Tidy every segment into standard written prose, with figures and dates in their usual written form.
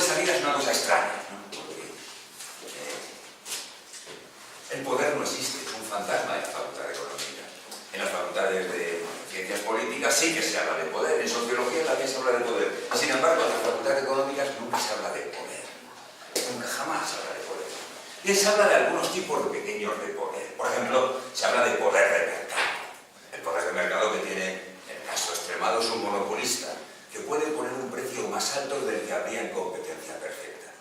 de salida es una cosa extraña, ¿no? Porque el poder no existe, es un fantasma en la Facultad de Económica. En las facultades de Ciencias Políticas sí que se habla de poder, en Sociología también se habla de poder. Sin embargo, en las facultades económicas nunca se habla de poder. Nunca, jamás se habla de poder. Y se habla de algunos tipos de pequeños de poder. Por ejemplo, se habla de poder de mercado. El poder de mercado que tiene, en el caso extremado, es un monopolista, que puede poner un precio más alto del que habría en competencia perfecta.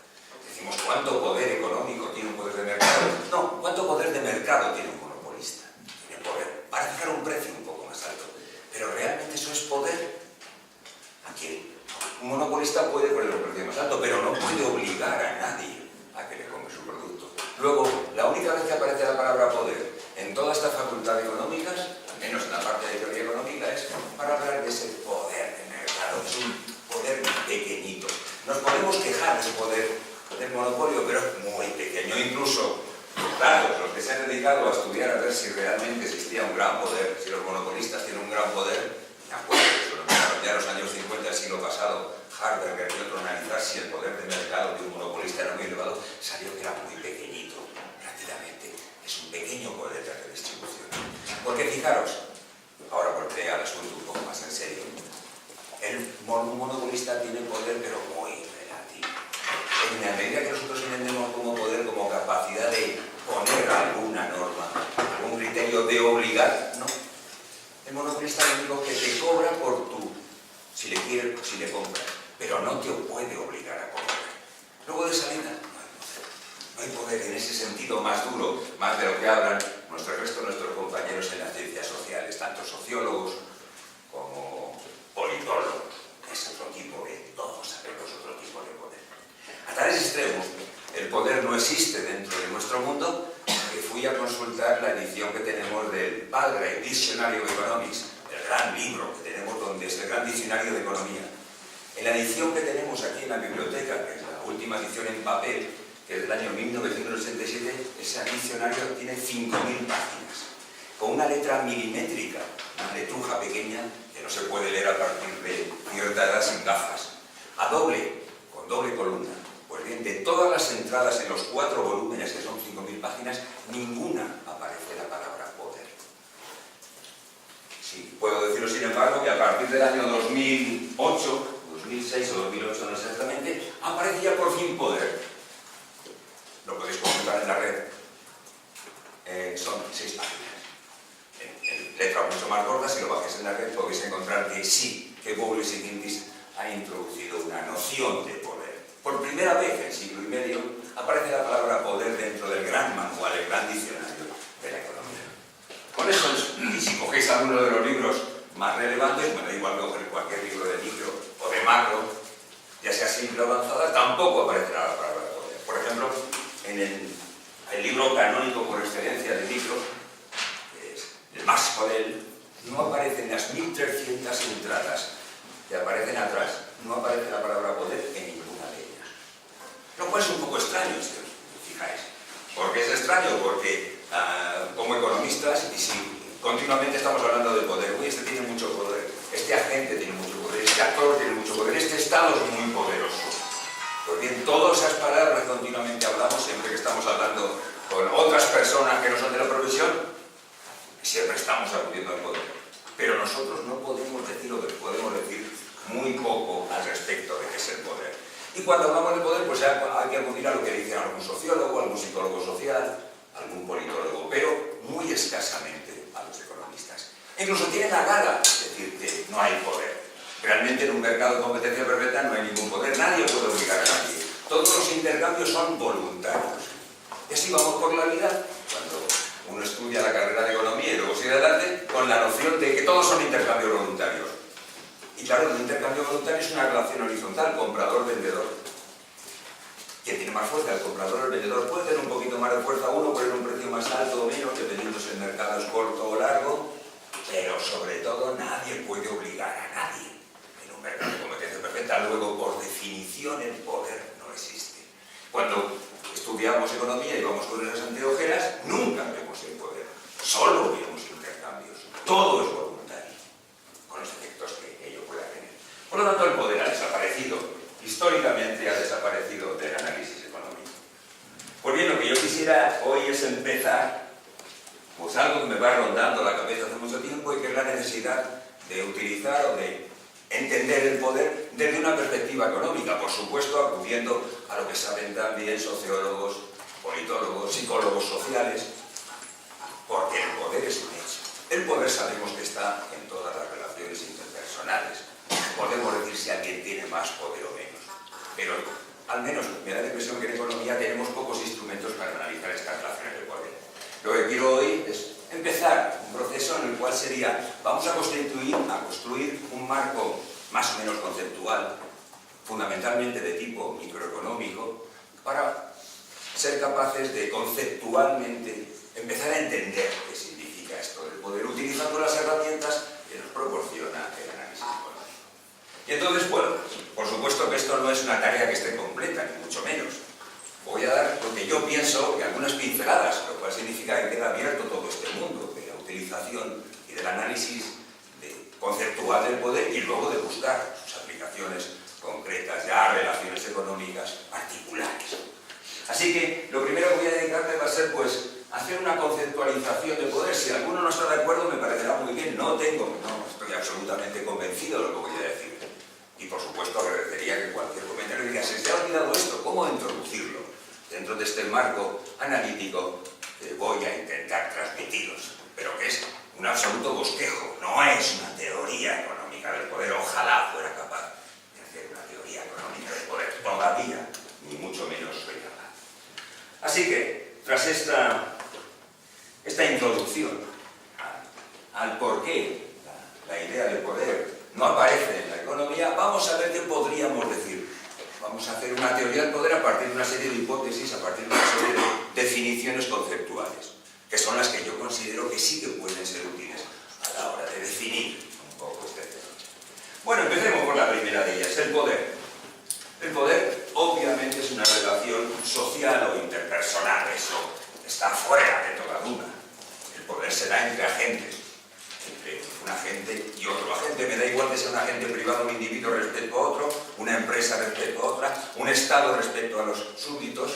Decimos, ¿cuánto poder económico tiene un poder de mercado? No, ¿cuánto poder de mercado tiene un monopolista? Tiene poder para fijar un precio un poco más alto. Pero realmente eso es poder. Aquí un monopolista puede poner un precio más alto, pero no puede obligar a nadie a que le compre su producto. Luego, la única vez que aparece la palabra poder en toda esta facultad de económicas, al menos en la parte de teoría económica, es para hablar de ese poder de mercado. Es un poder pequeñito. Nos podemos quejar de ese poder del monopolio, pero es muy pequeño. Incluso, claro, los que se han dedicado a estudiar a ver si realmente existía un gran poder, si los monopolistas tienen un gran poder, me acuerdo que eso lo empezaron ya en los años 50 del siglo pasado, Harberger y otro analizar si el poder de mercado de un monopolista era muy elevado, salió que era muy pequeñito, prácticamente. Es un pequeño poder de redistribución. Porque fijaros, ahora volteé al asunto un poco más en serio, un monopolista tiene poder, pero muy relativo. En la medida que nosotros entendemos como poder, como capacidad de poner alguna norma, algún criterio de obligar, no. El monopolista lo único que te cobra por tu, si le quiere, si le compras, pero no te puede obligar a comprar. Luego de salida, no hay poder en ese sentido más duro, más de lo que hablan nuestros compañeros en las ciencias sociales, tanto sociólogos como politólogos. Es otro tipo de, todos sabemos otro tipo de poder. A tales extremos, el poder no existe dentro de nuestro mundo, que fui a consultar la edición que tenemos del Palgrave Dictionary of Economics, el gran libro que tenemos, donde es el gran diccionario de economía. En la edición que tenemos aquí en la biblioteca, que es la última edición en papel, que es del año 1987, ese diccionario tiene 5.000 páginas, con una letra milimétrica, una letruja pequeña, que no se puede leer a partir de cierta edad sin gafas, con doble columna. Pues bien, de todas las entradas en los 4 volúmenes, que son 5.000 páginas, ninguna aparece la palabra poder. Sí, puedo deciros, sin embargo, que a partir del año 2008, 2006 o 2008 no exactamente, aparece ya por fin poder. Lo podéis consultar en la red. Son 6 páginas. En letras mucho más cortas, si lo bajáis en la red podéis encontrar que sí, que Bowles y Quintis han introducido una noción de poder. Por primera vez en siglo y medio aparece la palabra poder dentro del gran manual, el gran diccionario de la economía. Con eso, y si cogéis alguno de los libros más relevantes, me da igual coger cualquier libro de micro o de macro, ya sea simple o avanzada, tampoco aparecerá la palabra poder. Por ejemplo, en el libro canónico por excelencia de micro, que es el más Podel, no aparecen las 1.300 entradas que aparecen atrás, no aparece la palabra poder en ninguna de ellas. Lo cual es un poco extraño, si os fijáis. ¿Por qué es extraño? Porque como economistas, y si continuamente estamos hablando de poder, uy, este tiene mucho poder, este agente tiene mucho poder, este actor tiene mucho poder, este Estado es muy poderoso. Pues bien, todas esas palabras continuamente hablamos, siempre que estamos hablando con otras personas que no son de la profesión, siempre estamos acudiendo al poder. Pero nosotros no podemos decir, o podemos decir muy poco al respecto de qué es el poder. Y cuando hablamos del poder, pues hay que acudir a lo que dicen algún sociólogo, algún psicólogo social, algún politólogo, pero muy escasamente a los economistas. Incluso tienen la gala de decir que no hay poder. Realmente en un mercado de competencia perfecta no hay ningún poder, nadie puede obligar a nadie. Todos los intercambios son voluntarios. Y así vamos por la vida, cuando uno estudia la carrera de economía y luego sigue adelante, con la noción de que todos son intercambios voluntarios. Y claro, un intercambio voluntario es una relación horizontal, comprador-vendedor. ¿Quién tiene más fuerza? El comprador o el vendedor. Puede tener un poquito más de fuerza uno, poner un precio más alto o menos, dependiendo si el mercado es corto o largo, pero sobre todo nadie puede obligar a nadie. En un mercado de competencia perfecta, luego, por definición, el poder no existe. Cuando estudiamos economía y vamos con esas anteojeras, nunca vemos el poder. Solo vemos intercambios. Todo es voluntario, con los efectos que ello pueda tener. Por lo tanto, el poder ha desaparecido. históricamente ha desaparecido del análisis económico. Pues bien, lo que yo quisiera hoy es empezar, pues algo que me va rondando la cabeza hace mucho tiempo, y que es la necesidad de utilizar o de entender el poder desde una perspectiva económica, por supuesto acudiendo a lo que saben también sociólogos, politólogos, psicólogos sociales, porque el poder es un hecho. El poder sabemos que está en todas las relaciones interpersonales. Podemos decir si alguien tiene más poder o menos, pero al menos me da la impresión que en economía tenemos pocos instrumentos para analizar estas relaciones de poder. Lo que quiero hoy es empezar un proceso en el cual sería, vamos a construir un marco más o menos conceptual, fundamentalmente de tipo microeconómico, para ser capaces de conceptualmente empezar a entender qué significa esto del poder, utilizando las herramientas que nos proporciona el análisis económico. Y entonces, bueno, por supuesto que esto no es una tarea que esté completa, ni mucho menos. Voy a dar, porque yo pienso, que algunas pinceladas, lo cual significa que queda abierto todo este mundo de la utilización y del análisis conceptual del poder, y luego de buscar sus aplicaciones concretas ya a relaciones económicas particulares. Así que lo primero que voy a dedicarme va a ser, pues, hacer una conceptualización del poder. Si alguno no está de acuerdo, me parecerá muy bien. No estoy absolutamente convencido de lo que voy a decir. Y por supuesto agradecería que cualquier comentario diga, ¿se te ha olvidado esto? ¿Cómo introducirlo dentro de este marco analítico que voy a intentar transmitiros? Pero que es un absoluto bosquejo, no es una teoría económica del poder. Ojalá fuera capaz de hacer una teoría económica del poder. Todavía, ni mucho menos soy capaz. Así que, tras esta introducción al porqué la idea del poder no aparece en la economía, vamos a ver qué podríamos decir. Vamos a hacer una teoría del poder a partir de una serie de hipótesis, a partir de una serie de definiciones conceptuales, que son las que yo considero que sí que pueden ser útiles a la hora de definir un poco este tema. Bueno, empecemos por la primera de ellas, el poder. El poder, obviamente, es una relación social o interpersonal, eso está fuera de toda duda. El poder se da entre agentes, entre un agente y otro agente. Me da igual que sea un agente privado, un individuo respecto a otro, una empresa respecto a otra, un Estado respecto a los súbditos,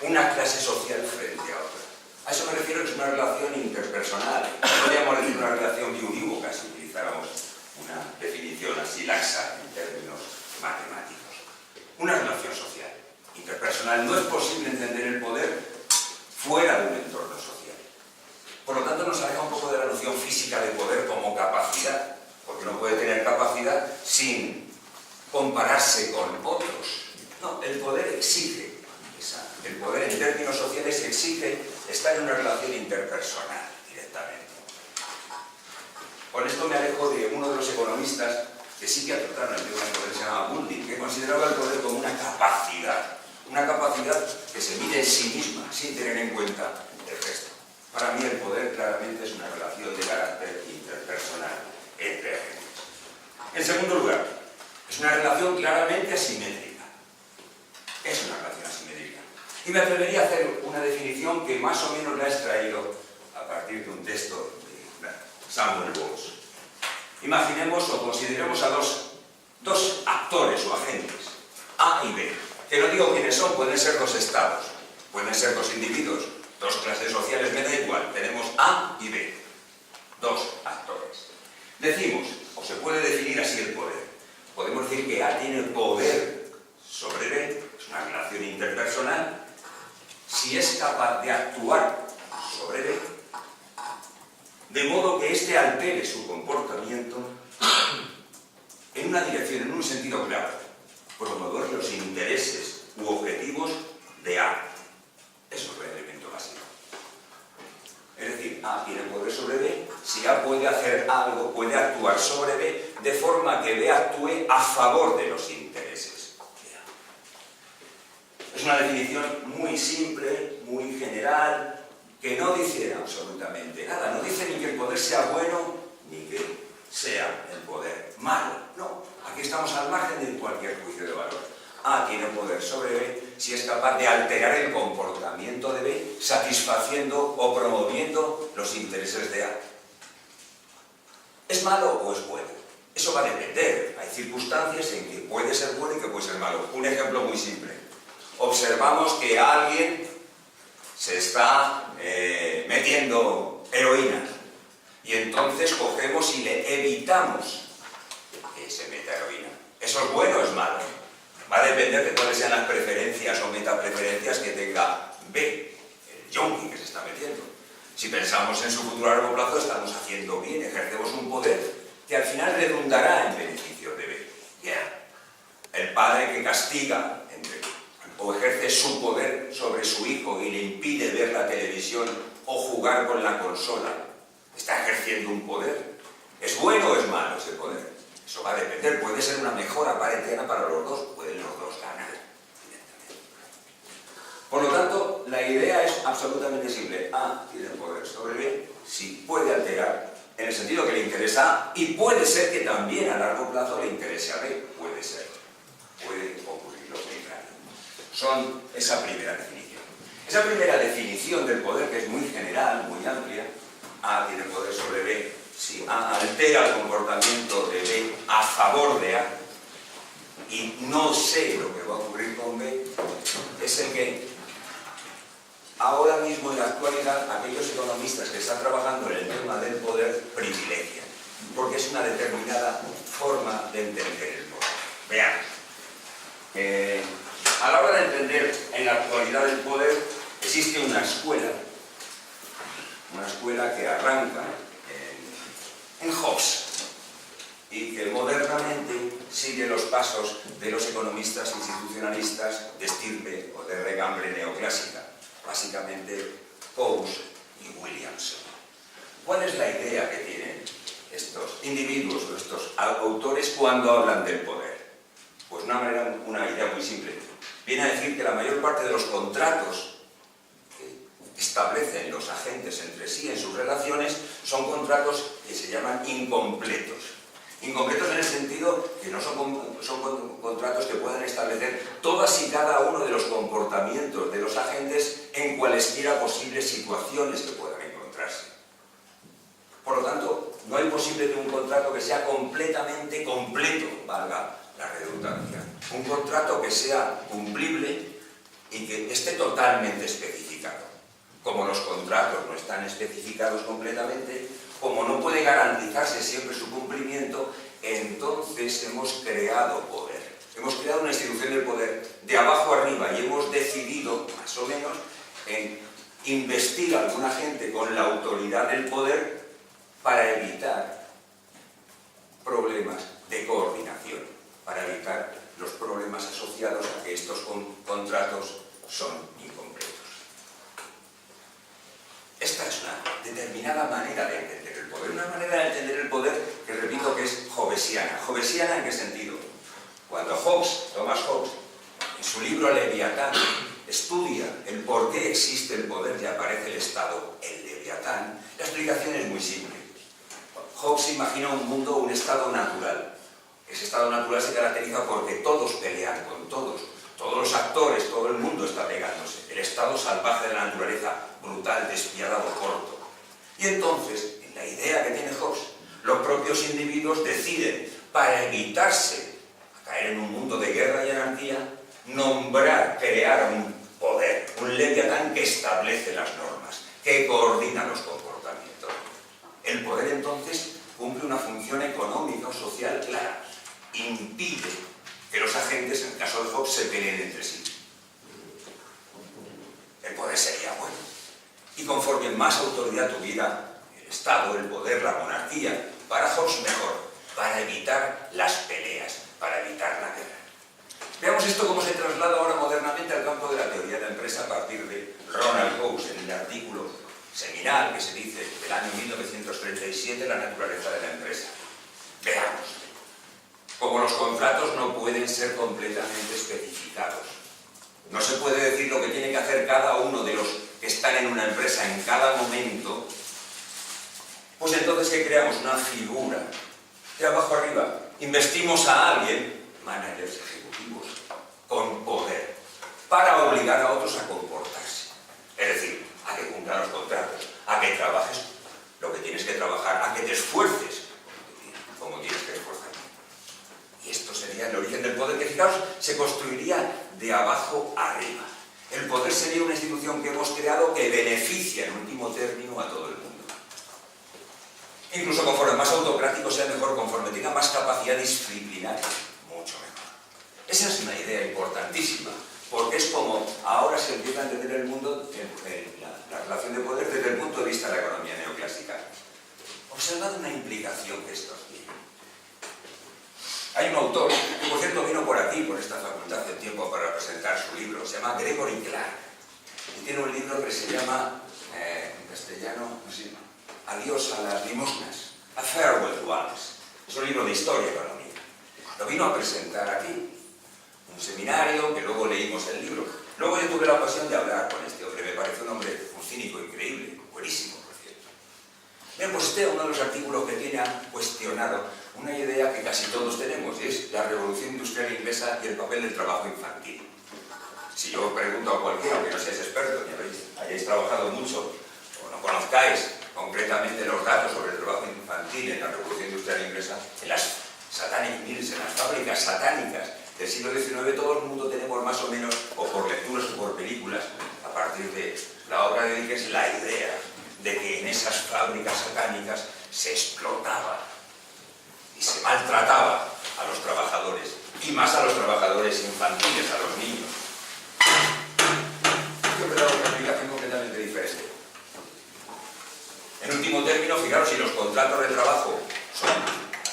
una clase social frente a otra. A eso me refiero, que es una relación interpersonal. Podríamos decir una relación biunívoca si utilizáramos una definición así laxa en términos matemáticos. Una relación social, interpersonal. No es posible entender el poder fuera de un entorno social. Por lo tanto, nos aleja un poco de la noción física de poder como capacidad, porque no puede tener capacidad sin compararse con otros. No, el poder exige, el poder en términos sociales exige estar en una relación interpersonal directamente. Con esto me alejo de uno de los economistas que sí que trataron el tema del poder, se llama Bunding, que consideraba el poder como una capacidad que se mide en sí misma, sin tener en cuenta el resto. Para mí el poder claramente es una relación de carácter interpersonal entre agentes. En segundo lugar, es una relación claramente asimétrica. Es una relación asimétrica. Y me atrevería a hacer una definición que más o menos la he extraído a partir de un texto de Samuel Bowles. Imaginemos o consideremos a dos actores o agentes, A y B, que no digo quiénes son, pueden ser dos estados, pueden ser dos individuos, dos clases sociales, me da igual, tenemos A y B, dos actores. Decimos, o se puede definir así el poder, podemos decir que A tiene poder sobre B, es una relación interpersonal, si es capaz de actuar sobre B, de modo que éste altere su comportamiento en una dirección, en un sentido claro, promover los intereses u objetivos de A. Eso es el elemento básico. Es decir, A tiene poder sobre B, si A puede hacer algo, puede actuar sobre B, de forma que B actúe a favor de los intereses de A. Es una definición muy simple, muy general, que no dice absolutamente nada, no dice ni que el poder sea bueno, ni que sea el poder malo, no. Aquí estamos al margen de cualquier juicio de valor. A tiene poder sobre B si es capaz de alterar el comportamiento de B, satisfaciendo o promoviendo los intereses de A. ¿Es malo o es bueno? Eso va a depender. Hay circunstancias en que puede ser bueno y que puede ser malo. Un ejemplo muy simple. Observamos que alguien se está metiendo heroína y entonces cogemos y le evitamos que se meta heroína. ¿Eso es bueno o es malo? Va a depender de cuáles sean las preferencias o metapreferencias que tenga B, el yonki que se está metiendo. Si pensamos en su futuro a largo plazo, estamos haciendo bien, ejercemos un poder que al final redundará en beneficio de B. El padre que castiga o ejerce su poder sobre su hijo y le impide ver la televisión o jugar con la consola, está ejerciendo un poder. ¿Es bueno o es malo ese poder? Eso va a depender. Puede ser una mejora parentina para los dos, pueden los dos ganar. Por lo tanto, la idea es absolutamente simple. A tiene poder sobre B, sí, puede alterar en el sentido que le interesa A, y puede ser que también a largo plazo le interese a B. Puede ser. Puede ocurrir lo contrario. Son esa primera definición. Esa primera definición del poder, que es muy general, muy amplia, A tiene poder sobre B, si A altera el comportamiento de B a favor de A, y no sé lo que va a ocurrir con B, es el que ahora mismo en la actualidad aquellos economistas que están trabajando en el tema del poder privilegian, porque es una determinada forma de entender el poder. Veamos. A la hora de entender en la actualidad el poder, existe una escuela que arranca en Hobbes y que modernamente sigue los pasos de los economistas institucionalistas de estirpe o de regambre neoclásica, básicamente Hobbes y Williamson. ¿Cuál es la idea que tienen estos individuos o estos autores cuando hablan del poder? Pues una idea muy simple. Viene a decir que la mayor parte de los contratos que establecen los agentes entre sí en sus relaciones son contratos que se llaman incompletos. Incompletos en el sentido que no son contratos que puedan establecer todas y cada uno de los comportamientos de los agentes en cualesquiera posibles situaciones que puedan encontrarse. Por lo tanto, no hay posible de un contrato que sea completamente completo, valga la redundancia. Un contrato que sea cumplible y que esté totalmente especificado. Como los contratos no están especificados completamente, como no puede garantizarse siempre su cumplimiento, entonces hemos creado poder. Hemos creado una institución del poder de abajo arriba y hemos decidido, más o menos, en investir a alguna gente con la autoridad del poder para evitar problemas de coordinación, para evitar los problemas asociados a que estos contratos son incompletos. Esta es una determinada manera de entender el poder, una manera de entender el poder que repito que es hobbesiana. ¿Hobbesiana en qué sentido? Cuando Thomas Hobbes, en su libro Leviatán, estudia el por qué existe el poder y aparece el Estado, el Leviatán, la explicación es muy simple. Hobbes imagina un mundo, un estado natural. Ese estado natural se caracteriza porque todos pelean con todos. Todos los actores, todo el mundo está pegándose. El estado salvaje de la naturaleza, brutal, despiadado, corto. Y entonces, en la idea que tiene Hobbes, los propios individuos deciden, para evitarse a caer en un mundo de guerra y anarquía, crear un poder, un Leviatán que establece las normas, que coordina los comportamientos. El poder entonces cumple una función económica o social clara, impide que los agentes, en el caso de Hobbes, se peleen entre sí. El poder sería bueno. Y conforme más autoridad tuviera el Estado, el poder, la monarquía, para Hobbes mejor, para evitar las peleas, para evitar la guerra. Veamos esto cómo se traslada ahora modernamente al campo de la teoría de la empresa a partir de Ronald Coase en el artículo seminal que se dice del año 1937, La naturaleza de la empresa. Veamos. Como los contratos no pueden ser completamente especificados, no se puede decir lo que tiene que hacer cada uno de los que están en una empresa en cada momento, pues entonces ¿qué creamos? Una figura de abajo arriba. Investimos a alguien, managers ejecutivos, con poder, para obligar a otros a comportarse. Es decir, a que cumplan los contratos, a que trabajes lo que tienes que trabajar, a que te esfuerces como tienes que esforzarte. el origen del poder, que fijaos, se construiría de abajo arriba. El poder sería una institución que hemos creado que beneficia en último término a todo el mundo. Incluso conforme más autocrático sea mejor, conforme tenga más capacidad disciplinaria, mucho mejor. Esa es una idea importantísima, porque es como ahora se empieza a entender el mundo, la relación de poder desde el punto de vista de la economía neoclásica. Observad una implicación que esto tiene. Hay un autor, que por cierto vino por aquí, por esta facultad hace tiempo para presentar su libro, se llama Gregory Clark, y tiene un libro que se llama, en castellano, no sé, Adiós a las limosnas, A Farewell to Alms. Es un libro de historia económica. Lo vino a presentar aquí, un seminario, que luego leímos el libro. Luego yo tuve la ocasión de hablar con este hombre, me parece un hombre, un cínico increíble, buenísimo, por cierto. Bien, pues este es uno de los artículos que tiene cuestionado una idea que casi todos tenemos, y es la revolución industrial inglesa y el papel del trabajo infantil. Si yo pregunto a cualquiera, que no seáis expertos, ni hayáis trabajado mucho, o no conozcáis concretamente los datos sobre el trabajo infantil en la revolución industrial inglesa, en las satanic mills, en las fábricas satánicas del siglo XIX, todo el mundo tenemos más o menos, o por lecturas o por películas, a partir de la obra de Dickens, la idea de que en esas fábricas satánicas se explotaba y se maltrataba a los trabajadores, y más a los trabajadores infantiles, a los niños. Yo creo que es una explicación completamente diferente. En último término, fijaros, si los contratos de trabajo son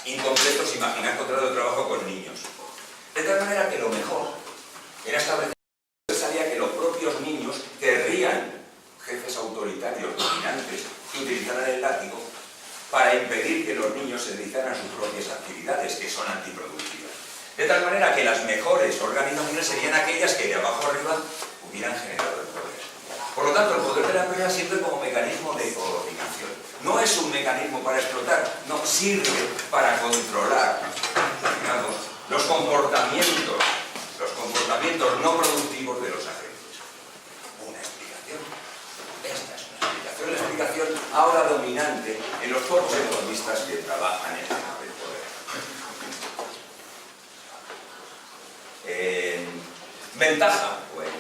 incompletos, imaginad contratos de trabajo con niños. De tal manera que lo mejor era establecer que los propios niños querrían jefes autoritarios, dominantes, que utilizaran el látigo para impedir que los niños se dedicaran a sus propias actividades, que son antiproductivas. De tal manera que las mejores organizaciones serían aquellas que de abajo arriba hubieran generado el poder. Por lo tanto, el poder de la empresa sirve como mecanismo de coordinación. No es un mecanismo para explotar, no, sirve para controlar, digamos, los comportamientos no productivos de los agentes. Una explicación. Esta es una explicación, la explicación ahora dominante en los pocos economistas que trabajan en el tema del poder. Ventaja, bueno,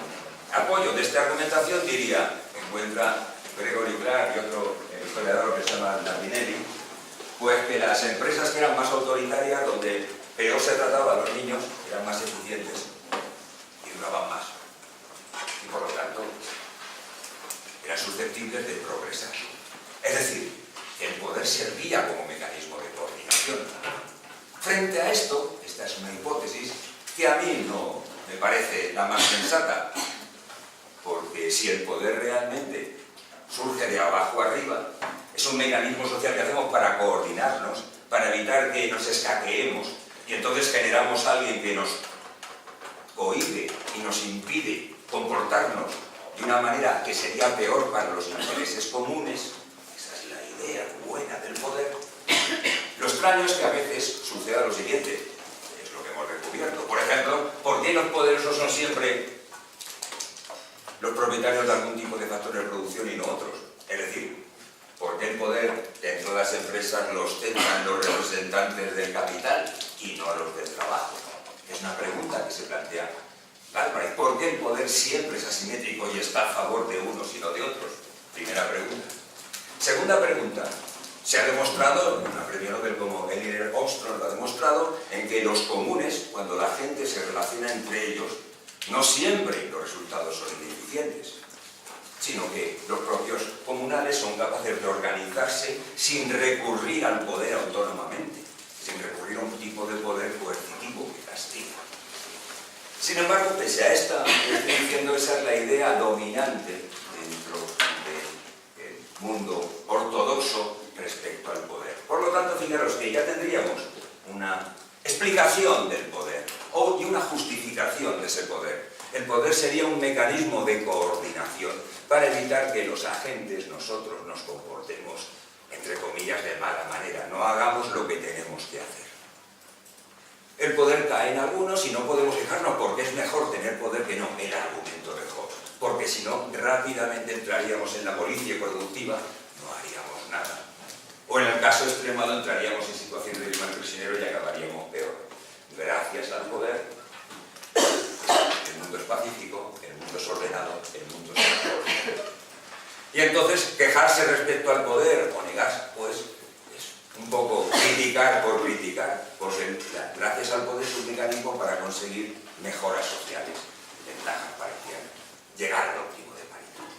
apoyo de esta argumentación diría, encuentra Gregory Clark y otro historiador que se llama Nardinelli, pues que las empresas que eran más autoritarias, donde peor se trataba a los niños, eran más eficientes y duraban más. Y por lo tanto, eran susceptibles de progresar. Es decir, el poder servía como mecanismo de coordinación. Frente a esto, esta es una hipótesis que a mí no me parece la más sensata, porque si el poder realmente surge de abajo arriba, es un mecanismo social que hacemos para coordinarnos, para evitar que nos escaqueemos, y entonces generamos a alguien que nos cohíbe y nos impide comportarnos de una manera que sería peor para los intereses comunes. Esa es la idea buena del poder. Lo extraño es que a veces suceda lo siguiente, es lo que hemos descubierto. Por ejemplo, ¿por qué los poderosos son siempre los propietarios de algún tipo de factor de producción y no otros? Es decir, ¿por qué el poder dentro de las empresas lo ostentan los representantes del capital y no los del trabajo? Es una pregunta que se plantea Galbraith. ¿Por qué el poder siempre es asimétrico y está a favor de unos y no de otros? Primera pregunta. Segunda pregunta. Se ha demostrado, en una premio Nobel como Elinor Ostrom lo ha demostrado, en que los comunes, cuando la gente se relaciona entre ellos, no siempre los resultados son ineficientes, sino que los propios comunales son capaces de organizarse sin recurrir al poder autónomamente, sin recurrir a un tipo de poder coercitivo que castiga. Sin embargo, pese a esta, estoy diciendo, esa es la idea dominante dentro del mundo ortodoxo respecto al poder. Por lo tanto, fijaros que ya tendríamos una explicación del poder y una justificación de ese poder. El poder sería un mecanismo de coordinación para evitar que los agentes, nosotros, nos comportemos, entre comillas, de mala manera. No hagamos lo que tenemos que hacer. El poder cae en algunos y no podemos fijarnos porque es mejor tener poder que no. El argumento mejor. Porque si no, rápidamente entraríamos en la policia productiva, no haríamos nada. O en el caso extremado entraríamos en situación de prisionero y acabaríamos peor. Gracias al Y entonces quejarse respecto al poder o negarse, pues es un poco criticar por criticar, porque gracias al poder es un mecanismo para conseguir mejoras sociales, ventajas parciales, llegar al óptimo de paridad.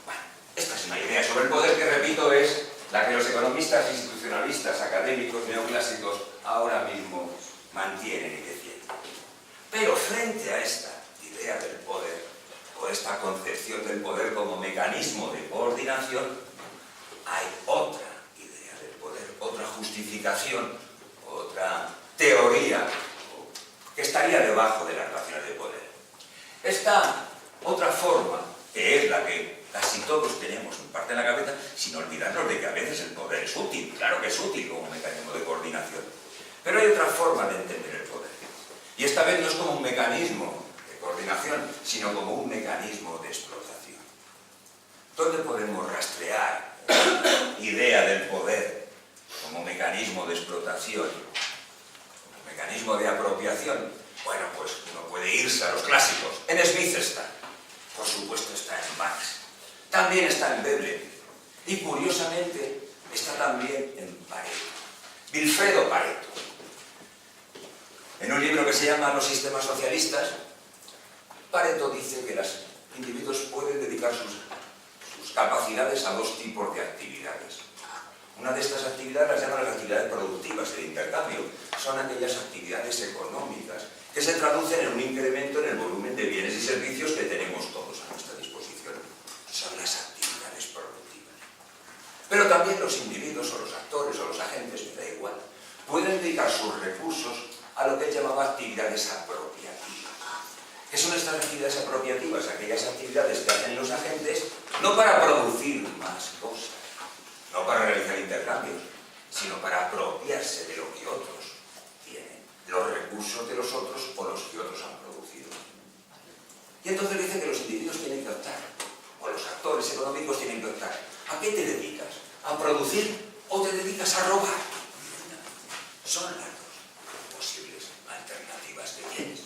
Bueno, esta es una idea sobre el poder que, repito, es la que los economistas institucionalistas, académicos, neoclásicos, ahora mismo mantienen y defienden. Pero frente a esta idea del poder, o esta concepción del poder como mecanismo de coordinación, hay otra idea del poder, otra justificación, otra teoría que estaría debajo de las relaciones de poder. Esta otra forma, que es la que casi todos tenemos en parte en la cabeza, sin olvidarnos de que a veces el poder es útil, claro que es útil como mecanismo de coordinación, pero hay otra forma de entender el poder. Y esta vez no es como un mecanismo de coordinación, sino como un mecanismo de explotación. ¿Dónde podemos rastrear la idea del poder como mecanismo de explotación, como mecanismo de apropiación? Bueno, pues uno puede irse a los clásicos. En Smith está, por supuesto está en Marx, también está en Veblen y curiosamente está también en Pareto, Vilfredo Pareto. En un libro que se llama Los sistemas socialistas, Pareto dice que los individuos pueden dedicar sus capacidades a dos tipos de actividades. Una de estas actividades las llaman las actividades productivas, el intercambio. Son aquellas actividades económicas que se traducen en un incremento en el volumen de bienes y servicios que tenemos todos a nuestra disposición. Son las actividades productivas. Pero también los individuos o los actores o los agentes, me da igual, pueden dedicar sus recursos a lo que él llamaba actividades apropiativas. ¿Qué son estas actividades apropiativas? Aquellas actividades que hacen los agentes no para producir más cosas, no para realizar intercambios, sino para apropiarse de lo que otros tienen, los recursos de los otros o los que otros han producido. Y entonces dice que los individuos tienen que optar, o los actores económicos tienen que optar. ¿A qué te dedicas? ¿A producir o te dedicas a robar? Son las dos posibles alternativas que tienes.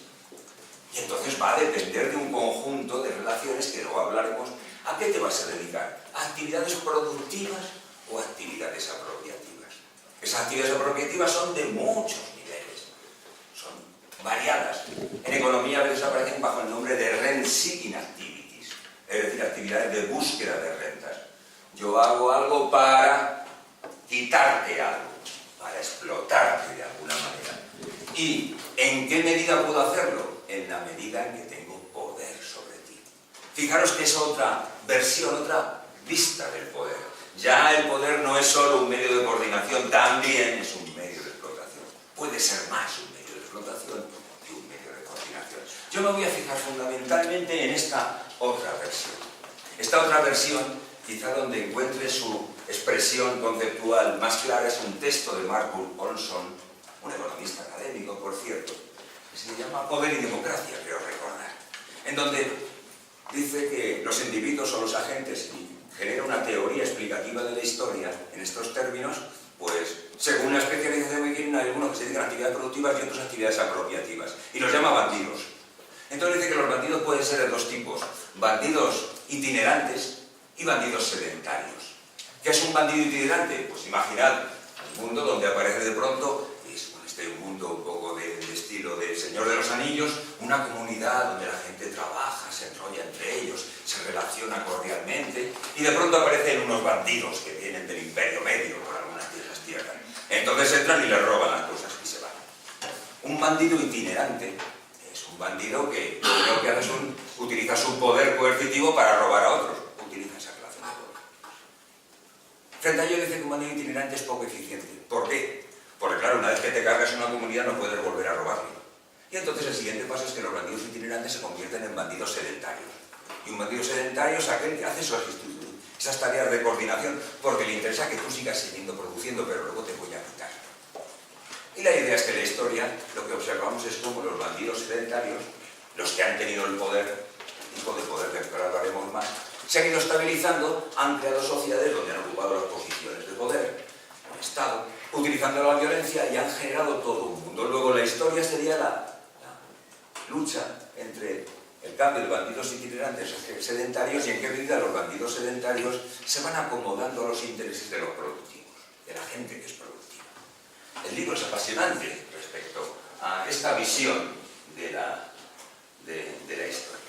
Y entonces va a depender de un conjunto de relaciones que luego hablaremos. ¿A qué te vas a dedicar? ¿A actividades productivas o a actividades apropiativas? Esas actividades apropiativas son de muchos niveles, son variadas. En economía a veces aparecen bajo el nombre de rent-seeking activities, es decir, actividades de búsqueda de rentas. Yo hago algo para quitarte algo, para explotarte de alguna manera. ¿Y en qué medida puedo hacerlo? En la medida en que tengo poder sobre ti. Fijaros que es otra versión, otra vista del poder. Ya el poder no es solo un medio de coordinación, también es un medio de explotación. Puede ser más un medio de explotación que un medio de coordinación. Yo me voy a fijar fundamentalmente en esta otra versión. Esta otra versión, quizá donde encuentre su expresión conceptual más clara, es un texto de Marburg Olson, un economista académico, por cierto, que se llama Poder y Democracia, creo recordar, en donde dice que los individuos o los agentes, y genera una teoría explicativa de la historia en estos términos, pues según la especialización que quieren, hay algunos que se dedican a actividades productivas y otros a actividades apropiativas, y los llama bandidos. Entonces dice que los bandidos pueden ser de dos tipos: bandidos itinerantes y bandidos sedentarios. ¿Qué es un bandido itinerante? Pues imaginad un mundo donde aparece de pronto, un mundo un poco de estilo de Señor de los Anillos, una comunidad donde la gente trabaja, se enrolla entre ellos, se relaciona cordialmente, y de pronto aparecen unos bandidos que vienen del Imperio Medio por algunas de esas tierras. Entonces entran y les roban las cosas y se van. Un bandido itinerante es un bandido que lo único que hace es utiliza su poder coercitivo para robar a otros. Utiliza esa relación de poder. Frente a ello dice que un bandido itinerante es poco eficiente. ¿Por qué? Porque claro, una vez que te cargas una comunidad no puedes volver a robarle. Y entonces el siguiente paso es que los bandidos itinerantes se convierten en bandidos sedentarios. Y un bandido sedentario es aquel que hace esas tareas de coordinación porque le interesa que tú sigas siguiendo produciendo, pero luego te voy a quitar. Y la idea es que en la historia lo que observamos es cómo los bandidos sedentarios, los que han tenido el poder, el tipo de poder del que ahora hablaremos más, se han ido estabilizando, han creado sociedades donde han ocupado las posiciones de poder, un Estado, utilizando la violencia, y han generado todo un mundo. Luego la historia sería la lucha entre el cambio de bandidos itinerantes a sedentarios y en qué medida los bandidos sedentarios se van acomodando a los intereses de los productivos, de la gente que es productiva. El libro es apasionante respecto a esta visión de la historia.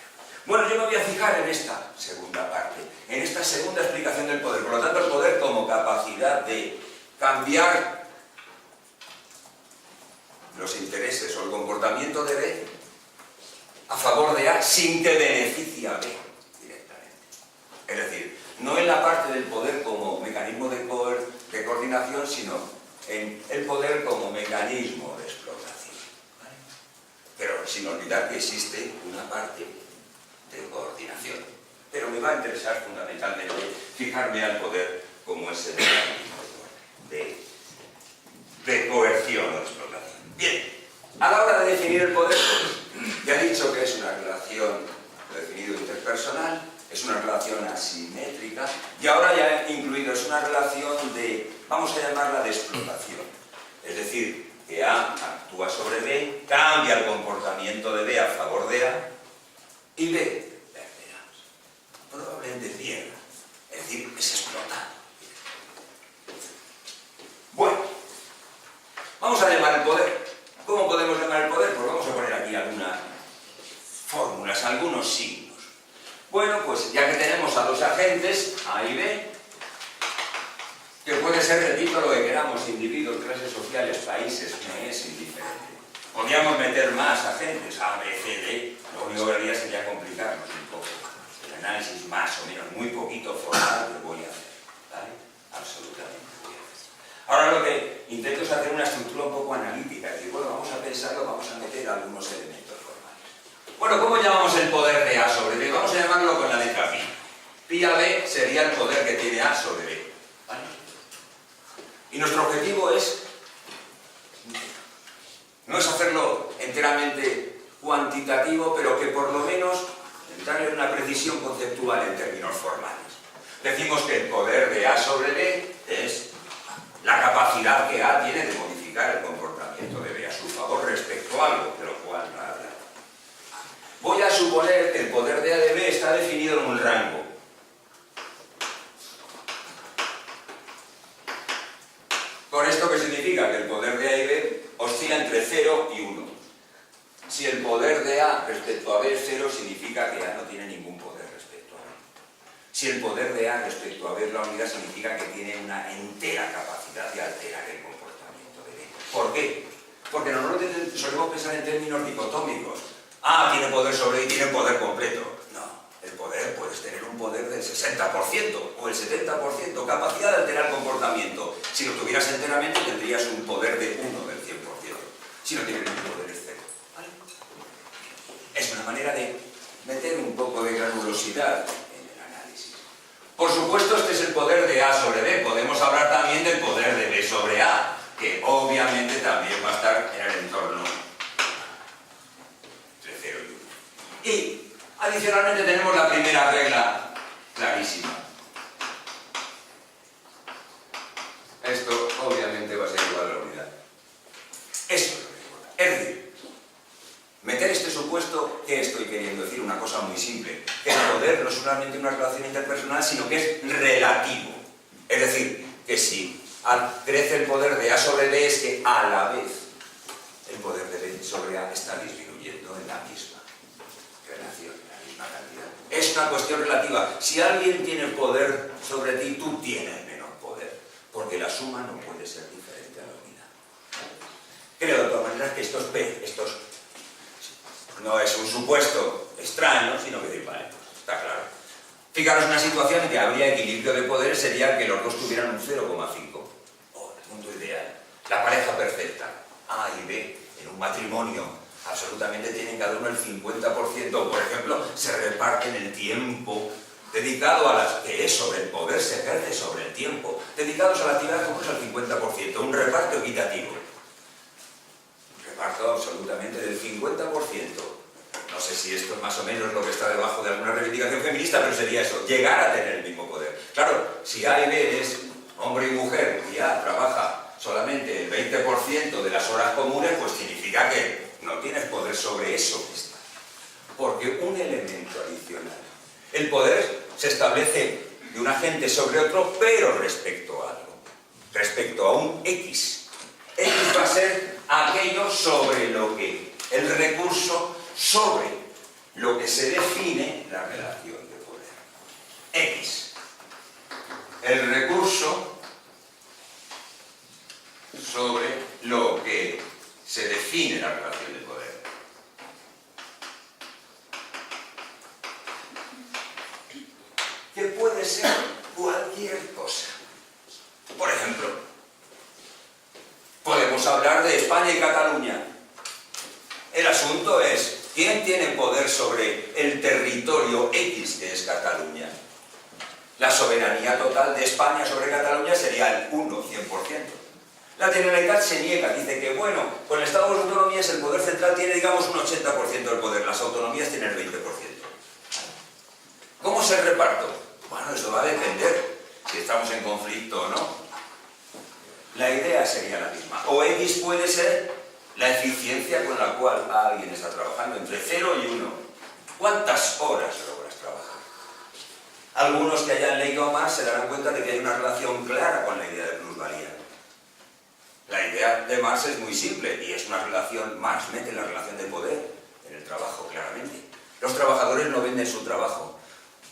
Bueno, yo me voy a fijar en esta segunda parte, en esta segunda explicación del poder. Por lo tanto, el poder como capacidad de cambiar los intereses o el comportamiento de B a favor de A sin que beneficie a B directamente. Es decir, no en la parte del poder como mecanismo de coordinación, sino en el poder como mecanismo de explotación. ¿Vale? Pero sin olvidar que existe una parte de coordinación. Pero me va a interesar fundamentalmente fijarme al poder como ese mecanismo de coerción o explotación. Bien, a la hora de definir el poder, pues, ya he dicho que es una relación, lo he definido interpersonal, es una relación asimétrica, y ahora ya he incluido, es una relación de, vamos a llamarla de explotación. Es decir, que A actúa sobre B, cambia el comportamiento de B a favor de A, y B pierde A. Probablemente pierda. Es decir, es explotado. Bueno, vamos a llamar el poder. ¿Cómo podemos llamar el poder? Pues vamos a poner aquí algunas fórmulas, algunos signos. Bueno, pues ya que tenemos a dos agentes, A y B, que puede ser, repito, lo que queramos, individuos, clases sociales, países, me es indiferente. Podríamos meter más agentes, A, B, C, D, lo único que haría sería complicarnos un poco. El análisis más o menos, muy poquito formal que voy a hacer, ¿vale? Absolutamente voy a hacer. Ahora lo que intento es hacer una estructura un poco analítica, es decir, bueno, vamos a pensarlo, vamos a meter algunos elementos formales. Bueno, ¿cómo llamamos el poder de A sobre B? Vamos a llamarlo con la letra Pi. Pi a B sería el poder que tiene A sobre B, ¿vale? Y nuestro objetivo es, no es hacerlo enteramente cuantitativo, pero que por lo menos darle una precisión conceptual en términos formales. Decimos que el poder de A sobre B es la capacidad que A tiene de modificar el comportamiento de B a su favor respecto a algo, de lo cual no habla. Voy a suponer que el poder de A de B está definido en un rango. ¿Con esto qué significa? Que el poder de A y B oscila entre 0 y 1. Si el poder de A respecto a B es 0, significa que A no tiene ningún poder respecto a B. Si el poder de A respecto a B es la unidad, significa que tiene una entera capacidad de alterar el comportamiento de B. ¿Por qué? Porque normalmente solemos pensar en términos dicotómicos. A tiene poder sobre B y tiene poder completo. No, el poder puedes tener un poder del 60% o el 70%, capacidad de alterar el comportamiento. Si lo tuvieras enteramente, tendrías un poder de 1 del 100%. Si no tienes ningún poder, es 0. ¿Vale? Es una manera de meter un poco de granulosidad en el análisis. Por supuesto, este es el poder de A sobre B. Podemos hablar también del poder de B sobre A, que obviamente también va a estar en el entorno entre 0 y 1. Y, adicionalmente, tenemos la primera regla clarísima. Esto, obviamente, va a ser igual a la unidad. Eso es lo que importa. Es decir, meter este supuesto, ¿qué estoy queriendo decir? Una cosa muy simple. Que el poder no es solamente una relación interpersonal, sino que es relativo. Es decir, que si crece el poder de A sobre B, es que a la vez el poder de B sobre A está disminuyendo en la misma relación, en la misma cantidad. Es una cuestión relativa. Si alguien tiene poder sobre ti, tú tienes menos poder, porque la suma no puede ser diferente a la unidad. Creo de todas maneras que estos no es un supuesto extraño, sino que vale, está claro. Fijaros, una situación en que habría equilibrio de poderes sería que los dos tuvieran un 0,5. Oh, el mundo ideal. La pareja perfecta, A y B, en un matrimonio, absolutamente tienen cada uno el 50%, por ejemplo, se reparten el tiempo dedicado a las que es sobre el poder, se ejerce sobre el tiempo, dedicados a la actividad como es al 50%, un reparto equitativo. Un reparto absolutamente del 50%. No sé si esto es más o menos lo que está debajo de alguna reivindicación feminista, pero sería eso, llegar a tener el mismo poder. Claro, si A y B es hombre y mujer y A trabaja solamente el 20% de las horas comunes, pues significa que no tienes poder sobre eso que está. ¿Por porque un elemento adicional. El poder se establece de un agente sobre otro, pero respecto a algo, respecto a un X. X va a ser aquello sobre lo que, el recurso sobre lo que se define la relación de poder. X. El recurso sobre lo que se define la relación de poder. Que puede ser cualquier cosa. Por ejemplo, podemos hablar de España y Cataluña. El asunto es, ¿quién tiene poder sobre el territorio X que es Cataluña? La soberanía total de España sobre Cataluña sería el 100%. La Generalitat se niega, dice que bueno, con el Estado de las Autonomías el poder central tiene, digamos, un 80% del poder, las autonomías tienen el 20%. ¿Cómo es el reparto? Bueno, eso va a depender si estamos en conflicto o no. La idea sería la misma. O X puede ser la eficiencia con la cual alguien está trabajando, entre 0 y 1. ¿Cuántas horas logras trabajar? Algunos que hayan leído a Marx se darán cuenta de que hay una relación clara con la idea de plusvalía. La idea de Marx es muy simple y es una relación, Marx mete la relación de poder en el trabajo, claramente. Los trabajadores no venden su trabajo.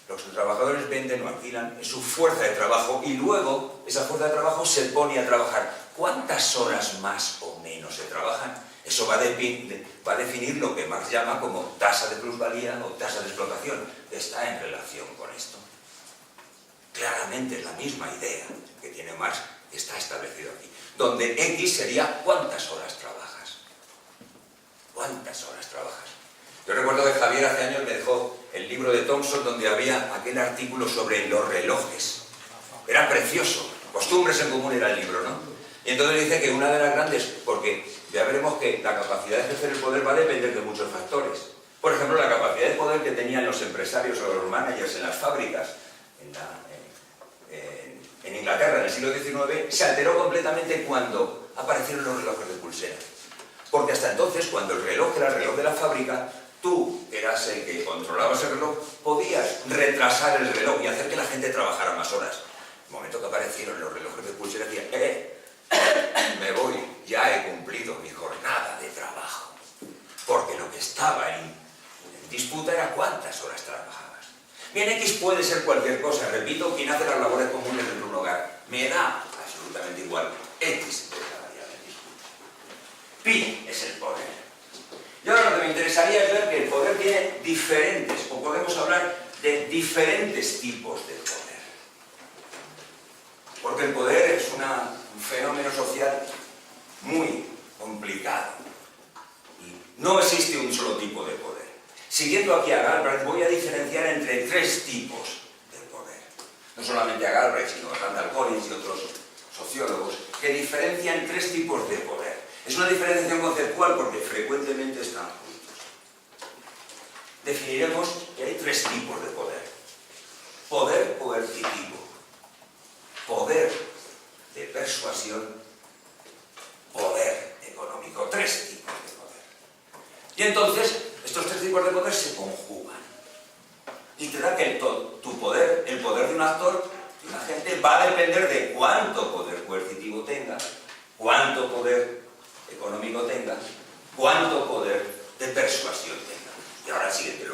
Los trabajadores venden o alquilan su fuerza de trabajo y luego esa fuerza de trabajo se pone a trabajar. ¿Cuántas horas más o menos se trabajan? Eso va a definir lo que Marx llama como tasa de plusvalía o tasa de explotación. Está en relación con esto. Claramente es la misma idea que tiene Marx, que está establecido aquí. Donde X sería ¿cuántas horas trabajas? ¿Cuántas horas trabajas? Yo recuerdo que Javier hace años me dejó el libro de Thompson donde había aquel artículo sobre los relojes. Era precioso. Costumbres en común era el libro, ¿no? Y entonces dice que una de las grandes, porque ya veremos que la capacidad de ejercer el poder va a depender de muchos factores. Por ejemplo, la capacidad de poder que tenían los empresarios o los managers en las fábricas en Inglaterra en el siglo XIX se alteró completamente cuando aparecieron los relojes de pulsera. Porque hasta entonces, cuando el reloj era el reloj de la fábrica, tú eras el que controlabas el reloj, podías retrasar el reloj y hacer que la gente trabajara más horas. En el momento que aparecieron los relojes de pulsera, decían, me voy, ya he cumplido mi jornada de trabajo. Porque lo que estaba en disputa era cuántas horas trabajabas. Bien, X puede ser cualquier cosa, repito, quien hace las labores comunes dentro de un hogar. Me da absolutamente igual. X es la variable en disputa. Pi es el poder. Y ahora lo que me interesaría es ver que el poder tiene diferentes, o podemos hablar de diferentes tipos de poder. Porque el poder es un fenómeno social muy complicado. Y no existe un solo tipo de poder. Siguiendo aquí a Galbraith, voy a diferenciar entre 3 tipos de poder. No solamente a Galbraith, sino a Randall Collins y otros sociólogos, que diferencian 3 tipos de poder. Es una diferenciación conceptual porque frecuentemente están juntos. Definiremos que hay 3 tipos de poder. Poder coercitivo, poder de persuasión, poder económico. 3 tipos de poder. Y entonces, estos 3 tipos de poder se conjugan. Y te da que tu poder, el poder de un actor, de un agente, va a depender de cuánto poder coercitivo tenga, cuánto poder económico tenga, cuánto poder de persuasión tenga. Y ahora el siguiente,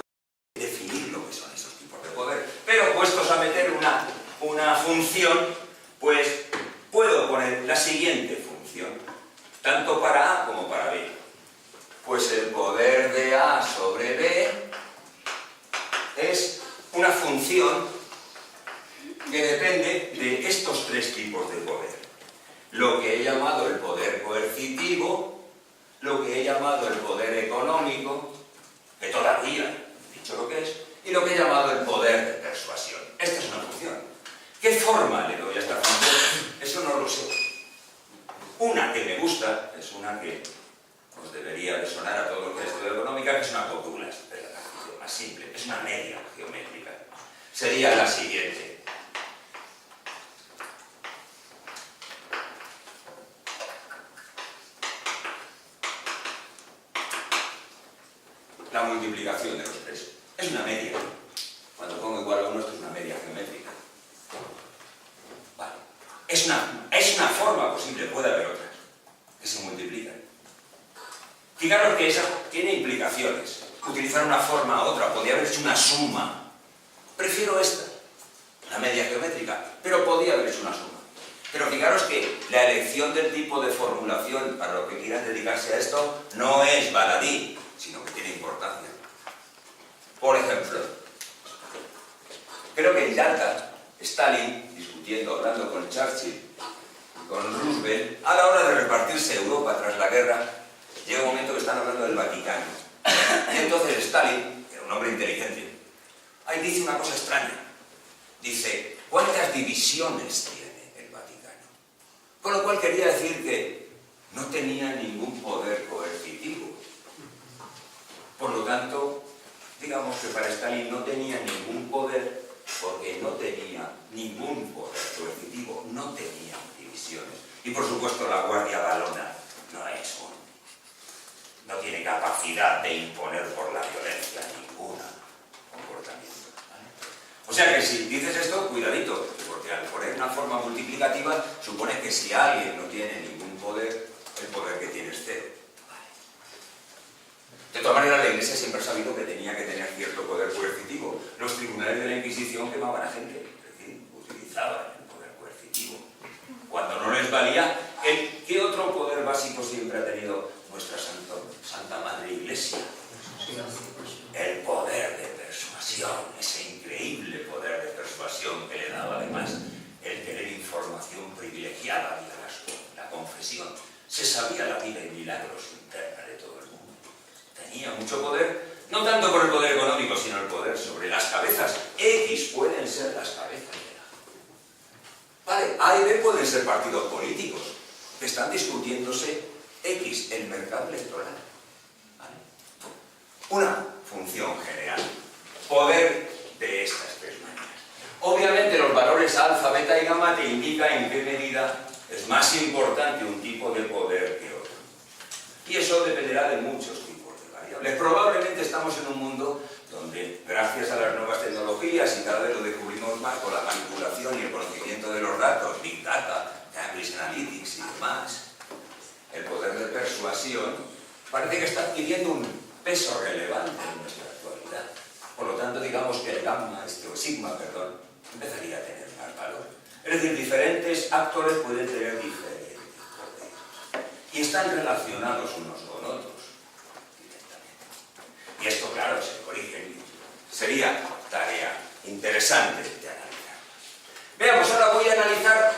definir lo que son esos tipos de poder. Pero puestos a meter una función, pues puedo poner la siguiente función, tanto para A como para B. Pues el poder de A sobre B es una función que depende de estos 3 tipos de poder. Lo que he llamado el poder coercitivo, lo que he llamado el poder económico, que todavía he dicho lo que es, y lo que he llamado el poder de persuasión. Esta es una función. ¿Qué forma le doy a esta función? Eso no lo sé. Una que me gusta es una que os debería de sonar a todo lo que es estudio económica, que es una cópula, es la función más simple, es una media geométrica. Sería la siguiente. la multiplicación de los tres. Es una media. Cuando pongo igual a 1, esto es una media geométrica. Vale. Es una forma posible, puede haber otras, que se multiplican. Fijaros que esa tiene implicaciones. Utilizar una forma a otra, podría haber hecho una suma. Prefiero esta, la media geométrica, pero podía haber hecho una suma. Pero fijaros que la elección del tipo de formulación para lo que quieran dedicarse a esto no es baladí, sino que tiene importancia. Por ejemplo, creo que en Yalta, Stalin, discutiendo, hablando con Churchill, con Roosevelt, a la hora de repartirse Europa tras la guerra, llega un momento que están hablando del Vaticano. Y entonces Stalin, que era un hombre inteligente, ahí dice una cosa extraña. Dice, ¿cuántas divisiones tiene el Vaticano? Con lo cual quería decir que no tenía ningún poder coercitivo. Por lo tanto, digamos que para Stalin no tenía ningún poder, porque no tenía ningún poder coercitivo, no tenía divisiones. Y por supuesto la Guardia Valona no tiene capacidad de imponer por la violencia ningún comportamiento. ¿Vale? O sea que si dices esto, cuidadito, porque al poner una forma multiplicativa supone que si alguien no tiene ningún poder, el poder que tiene es cero. ¿Vale? De todas maneras, la Iglesia siempre ha sabido que tenía que tener cierto poder coercitivo. Los tribunales de la Inquisición quemaban a gente, es decir, utilizaban el poder coercitivo. Cuando no les valía, ¿qué otro poder básico siempre ha tenido nuestra Santa Madre Iglesia? El poder de persuasión, ese increíble poder de persuasión que le daba además el tener información privilegiada vía la confesión. Se sabía la vida y milagros interna de todo el mundo. Tenía mucho poder, no tanto por el poder económico, sino el poder sobre las cabezas. X pueden ser las cabezas de la... Vale, A y B pueden ser partidos políticos que están discutiéndose X, el mercado electoral. ¿Vale? Una función general. Poder de estas tres maneras. Obviamente los valores alfa, beta y gamma te indican en qué medida es más importante un tipo de poder que otro. Y eso dependerá de muchos tipos de variables. Probablemente estamos en un mundo donde, gracias a las nuevas tecnologías, y cada vez lo descubrimos más con la manipulación y el conocimiento de los datos, Big Data, Cambridge Analytics y demás, el poder de persuasión parece que está adquiriendo un peso relevante en nuestra actualidad. Por lo tanto, digamos que el gamma, o sigma, perdón, empezaría a tener más valor. Es decir, diferentes actores pueden tener diferentes poderes. Y están relacionados unos con otros directamente. Y esto, claro, es el origen. Sería tarea interesante de analizar. Veamos, ahora voy a analizar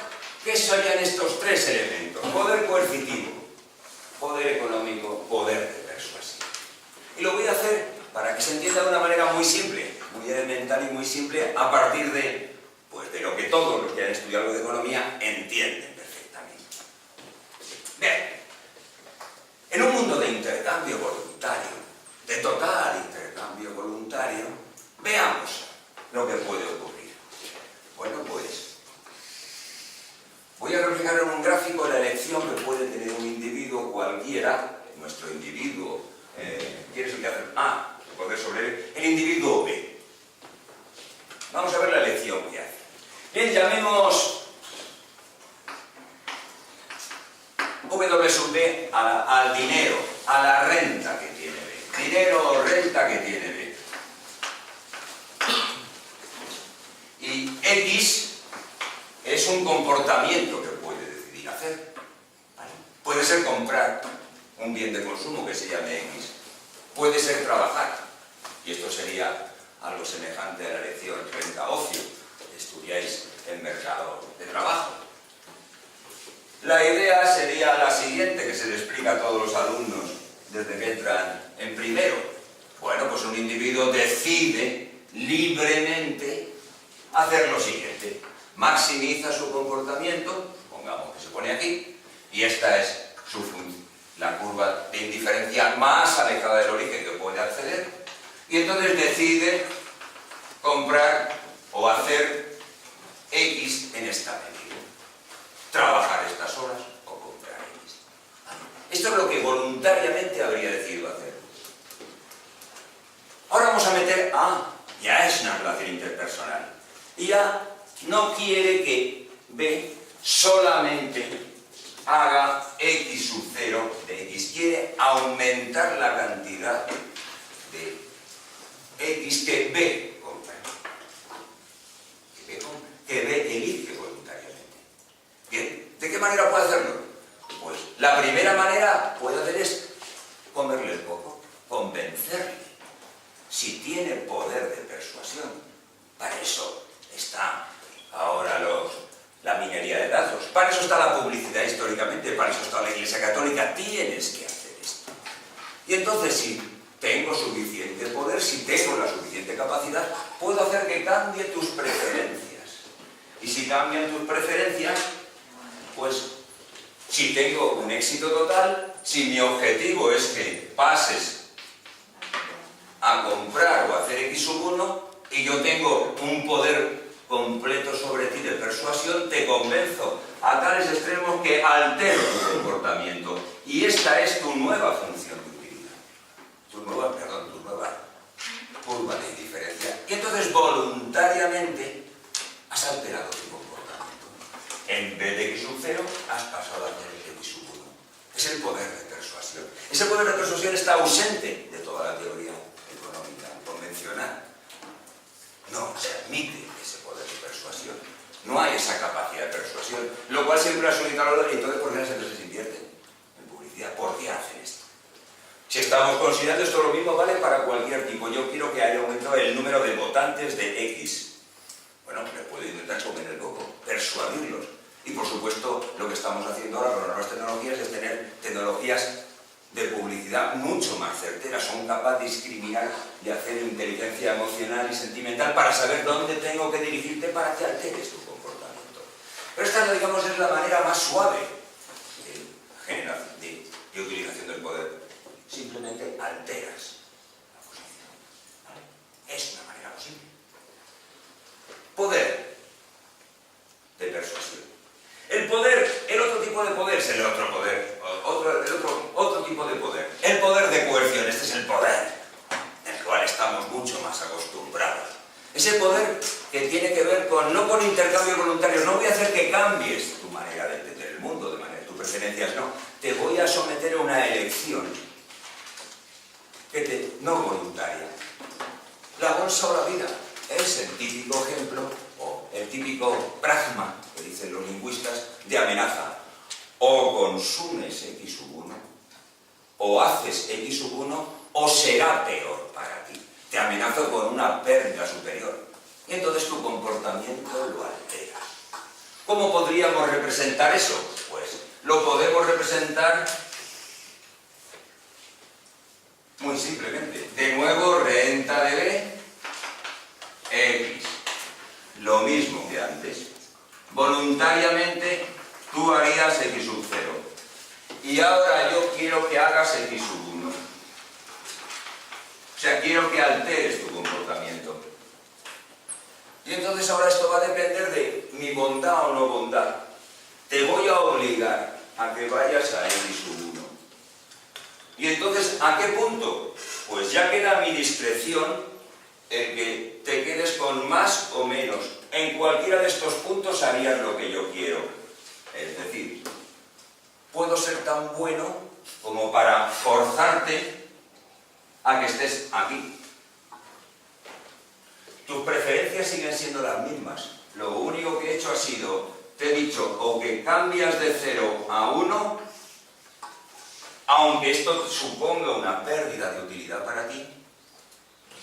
qué serían estos tres elementos. Poder coercitivo, poder económico, poder de persuasión. Y lo voy a hacer para que se entienda de una manera muy simple, muy elemental y muy simple, a partir de lo que todos los que han estudiado algo de economía entienden perfectamente. Bien, en un mundo de intercambio voluntario, de total intercambio voluntario, veamos lo que puede ocurrir. Bueno, pues voy a reflejar en un gráfico la elección que puede tener un individuo cualquiera, nuestro individuo, ¿quién es el que hace? El poder sobre el individuo B. Vamos a ver la elección que hace. Bien, llamemos W sub B al dinero, a la renta que tiene B. Dinero o renta que tiene B. Y X es un comportamiento que puede decidir hacer. ¿Vale? Puede ser comprar un bien de consumo que se llame X. Puede ser trabajar. Y esto sería algo semejante a la elección renta-ocio. Estudiáis el mercado de trabajo. La idea sería la siguiente, que se le explica a todos los alumnos desde que entran en primero. Bueno, pues un individuo decide libremente hacer lo siguiente. Maximiza su comportamiento, pongamos que se pone aquí, y esta es la curva de indiferencial más alejada del origen que puede acceder, y entonces decide comprar o hacer X en esta medida. Trabajar estas horas o comprar X. Esto es lo que voluntariamente habría decidido hacer. someter a... ya es una relación interpersonal. Y A no quiere que B solamente haga X sub 0 de X. Quiere aumentar la cantidad de X que B compra. Que B elige voluntariamente. Bien, ¿de qué manera puede hacerlo? Pues la primera manera puede hacer es comerle el coco, convencerle. Si tiene poder de persuasión, para eso está ahora la minería de datos, para eso está la publicidad históricamente, para eso está la Iglesia Católica. Tienes que hacer esto. Y entonces, si tengo suficiente poder, si tengo la suficiente capacidad, puedo hacer que cambie tus preferencias. Y si cambian tus preferencias, pues si tengo un éxito total, si mi objetivo es que pases a comprar o a hacer X sub 1 y yo tengo un poder completo sobre ti de persuasión, te convenzo a tales extremos que altero tu comportamiento. Y esta es tu nueva función de utilidad. Tu nueva curva de indiferencia. Y entonces voluntariamente has alterado tu comportamiento. En vez de X sub 0, has pasado a hacer X sub 1. Es el poder de persuasión. Ese poder de persuasión está ausente de toda la teoría económica convencional. No se admite ese poder de persuasión. No hay esa capacidad de persuasión. Lo cual siempre ha solicitado, y entonces, ¿por qué las empresas invierten en publicidad? ¿Por qué hacen esto? Si estamos considerando esto, lo mismo vale para cualquier tipo. Yo quiero que haya aumentado el número de votantes de X. Bueno, les puedo intentar comer el coco, persuadirlos. Y por supuesto, lo que estamos haciendo ahora con las nuevas tecnologías es tener tecnologías de publicidad mucho más certeras. Son capaces de discriminar, de hacer inteligencia emocional y sentimental para saber dónde tengo que dirigirte para que alteres tu comportamiento. Pero esta, digamos, es la manera más suave de utilización del poder. Simplemente alteras la posición. ¿Vale? Es una manera posible. Poder de persuasión. El poder, el otro tipo de poder es el otro poder, otro tipo de poder. El poder de coerción, este es el poder del cual estamos mucho más acostumbrados. Ese poder que tiene que ver con, no con intercambios voluntarios, no voy a hacer que cambies tu manera de entender el mundo, de manera, tus preferencias, no. Te voy a someter a una elección no voluntaria. La bolsa o la vida es el típico ejemplo, o el típico pragma, que dicen los lingüistas, de amenaza. O consumes X sub 1, o haces X sub 1, o será peor para ti. Te amenazo con una pérdida superior. Y entonces tu comportamiento lo altera. ¿Cómo podríamos representar eso? Pues lo podemos representar muy simplemente. De nuevo, renta de B, X. Lo mismo que antes. Voluntariamente tú harías X sub 0. Y ahora yo quiero que hagas X sub 1. O sea, quiero que alteres tu comportamiento. Y entonces ahora esto va a depender de mi bondad o no bondad. Te voy a obligar a que vayas a X sub 1. Y entonces, ¿a qué punto? Pues ya queda a mi discreción el que te quedes con más o menos. En cualquiera de estos puntos harías lo que yo quiero. Es decir, puedo ser tan bueno como para forzarte a que estés aquí. Tus preferencias siguen siendo las mismas. Lo único que he hecho ha sido, te he dicho, o que cambias de 0 a 1, aunque esto suponga una pérdida de utilidad para ti,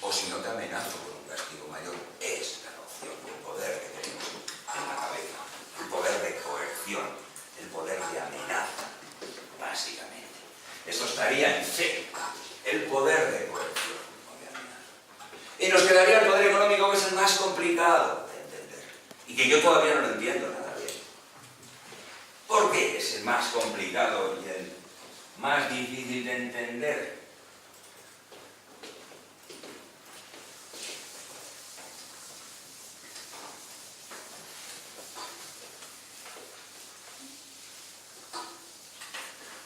o si no te amenazo con un castigo mayor. Es la noción del poder que tenemos en la cabeza. El poder de coerción, el poder de amenaza, básicamente. Esto estaría en C, el poder de coerción o de amenaza. Y nos quedaría el poder económico, que es el más complicado de entender. Y que yo todavía no lo entiendo nada bien. ¿Por qué es el más complicado y el más difícil de entender?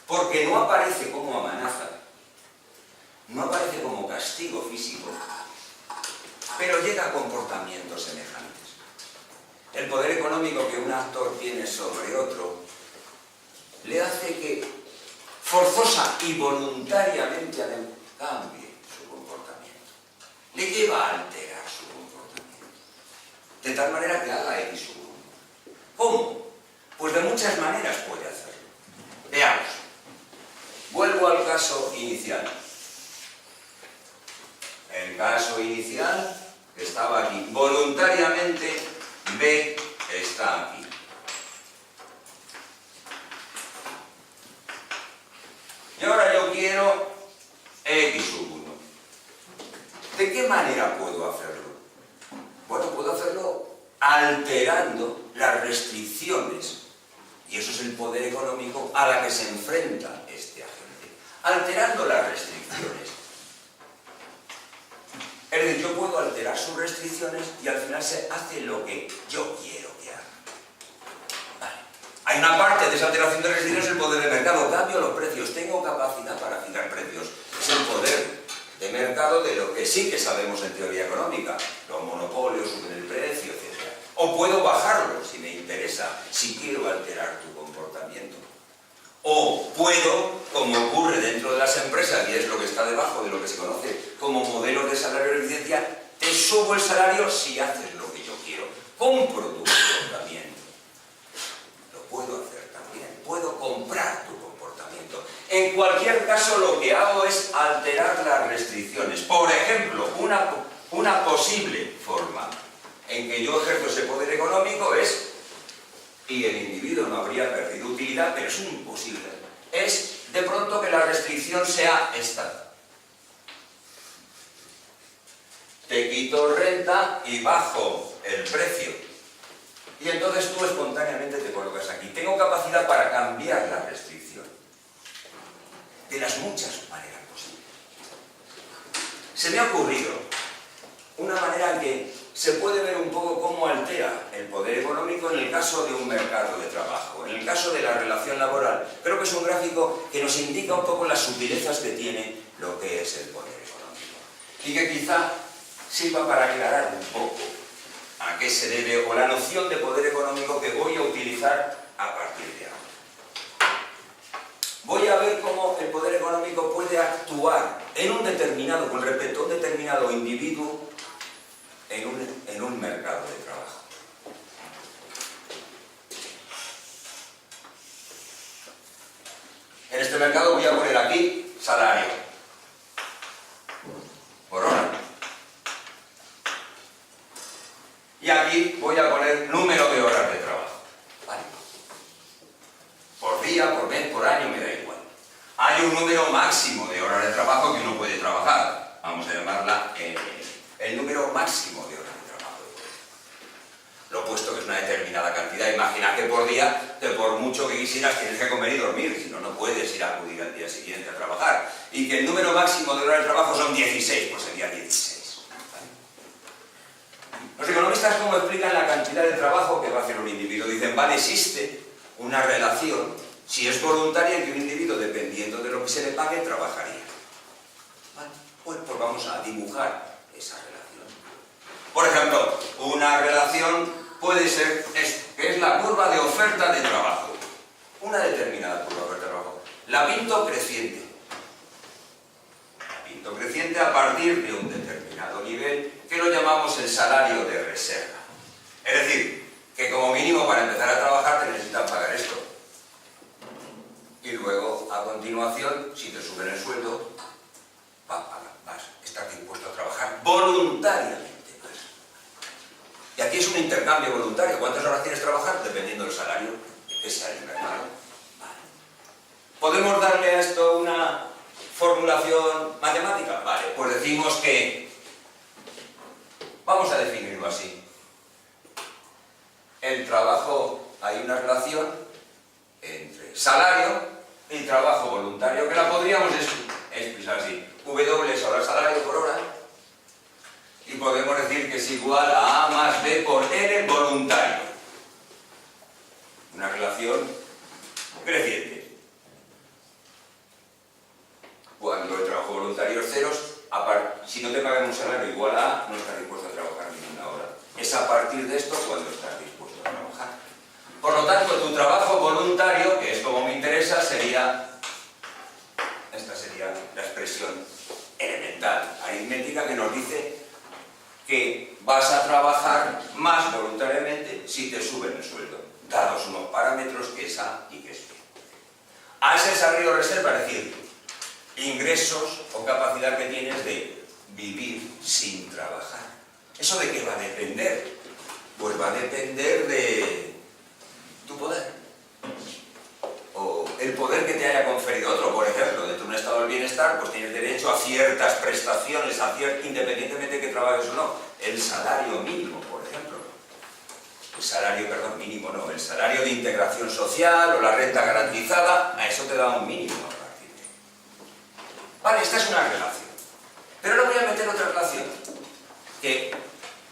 Porque no aparece como amenaza, no aparece como castigo físico, pero llega a comportamientos semejantes. El poder económico que un actor tiene sobre otro le hace que forzosa y voluntariamente cambie su comportamiento. Le lleva a alterar su comportamiento. De tal manera que haga X su uno. ¿Cómo? Pues de muchas maneras puede hacerlo. Veamos. Vuelvo al caso inicial. El caso inicial estaba aquí. Voluntariamente B está aquí. Y ahora yo quiero X sub 1. ¿De qué manera puedo hacerlo? Bueno, puedo hacerlo alterando las restricciones. Y eso es el poder económico a la que se enfrenta este agente. Alterando las restricciones. Es decir, yo puedo alterar sus restricciones y al final se hace lo que yo quiero que haga. Vale. Hay una parte de esa alteración de restricciones, el poder de mercado. Cambio los precios, tengo capacidad para fijar precios. Es el poder de mercado de lo que sí que sabemos en teoría económica. Los monopolios suben el precio, etc. O puedo bajarlo si me interesa, si quiero alterar tu comportamiento. O puedo, como ocurre dentro de las empresas, y es lo que está debajo de lo que se conoce como modelos de salario de eficiencia, te subo el salario si haces lo que yo quiero. Compro tu comportamiento. Lo puedo hacer también. Puedo comprar tu comportamiento. En cualquier caso, lo que hago es alterar las restricciones. Por ejemplo, una posible forma en que yo ejerzo ese poder económico es, y el individuo no habría perdido utilidad, pero es imposible, es de pronto que la restricción sea esta. Te quito renta y bajo el precio. Y entonces tú espontáneamente te colocas aquí. Tengo capacidad para cambiar la restricción. De las muchas maneras posibles. Se me ha ocurrido una manera en que se puede ver un poco cómo altera el poder económico en el caso de un mercado de trabajo, en el caso de la relación laboral. Creo que es un gráfico que nos indica un poco las sutilezas que tiene lo que es el poder económico. Y que quizá sirva para aclarar un poco a qué se debe o la noción de poder económico que voy a utilizar a partir de ahora. Voy a ver cómo el poder económico puede actuar en un determinado, con respecto a un determinado individuo, en un mercado de trabajo. En este mercado voy a poner aquí salario por hora. Y aquí voy a poner número de horas de trabajo. ¿Vale? Por día, por mes, por año, me da igual. Hay un número máximo de horas de trabajo que uno puede trabajar. Vamos a llamarla el número máximo de horas de trabajo. Lo opuesto que es una determinada cantidad. Imagina que por día, que por mucho que quisieras, tienes que comer y dormir, si no, no puedes ir a acudir al día siguiente a trabajar. Y que el número máximo de horas de trabajo son 16, pues sería 16. ¿Vale? Los economistas, ¿cómo explican la cantidad de trabajo que va a hacer un individuo? Dicen, vale, existe una relación, si es voluntaria, en que un individuo, dependiendo de lo que se le pague, trabajaría. ¿Vale? Pues vamos a dibujar esa relación. Por ejemplo, una relación puede ser esto, que es la curva de oferta de trabajo. Una determinada curva de oferta de trabajo. La pinto creciente. La pinto creciente a partir de un determinado nivel que lo llamamos el salario de reserva. Es decir, que como mínimo para empezar a trabajar te necesitan pagar esto. Y luego, a continuación, si te suben el sueldo, vas a estar dispuesto a trabajar voluntariamente más. Y aquí es un intercambio voluntario. ¿Cuántas horas quieres trabajar? Dependiendo del salario que sea el mercado. Vale. ¿Podemos darle a esto una formulación matemática? Vale, pues decimos que, vamos a definirlo así. El trabajo, hay una relación entre salario y trabajo voluntario, que la podríamos expresar así. W es ahora salario por hora, y podemos decir que es igual a A más B por N voluntario. Una relación creciente. Cuando el trabajo voluntario es 0, si no te pagan un salario igual a A, no estás dispuesto a trabajar ninguna hora. Es a partir de esto cuando estás dispuesto a trabajar. Por lo tanto, tu trabajo voluntario, que es como me interesa, esta sería la expresión elemental, aritmética, que nos dice que vas a trabajar más voluntariamente si te suben el sueldo, dados unos parámetros que es A y que es B. A es el salario reserva, es decir, ingresos o capacidad que tienes de vivir sin trabajar. ¿Eso de qué va a depender? Pues va a depender de tu poder. O el poder que te haya conferido otro. Por ejemplo, dentro de un estado del bienestar, pues tienes derecho a ciertas prestaciones, independientemente de que trabajes o no. El salario mínimo, por ejemplo. El salario, perdón, mínimo no. El salario de integración social o la renta garantizada, a eso te da un mínimo a partir de ahí. Vale, esta es una relación. Pero ahora voy a meter otra relación. Que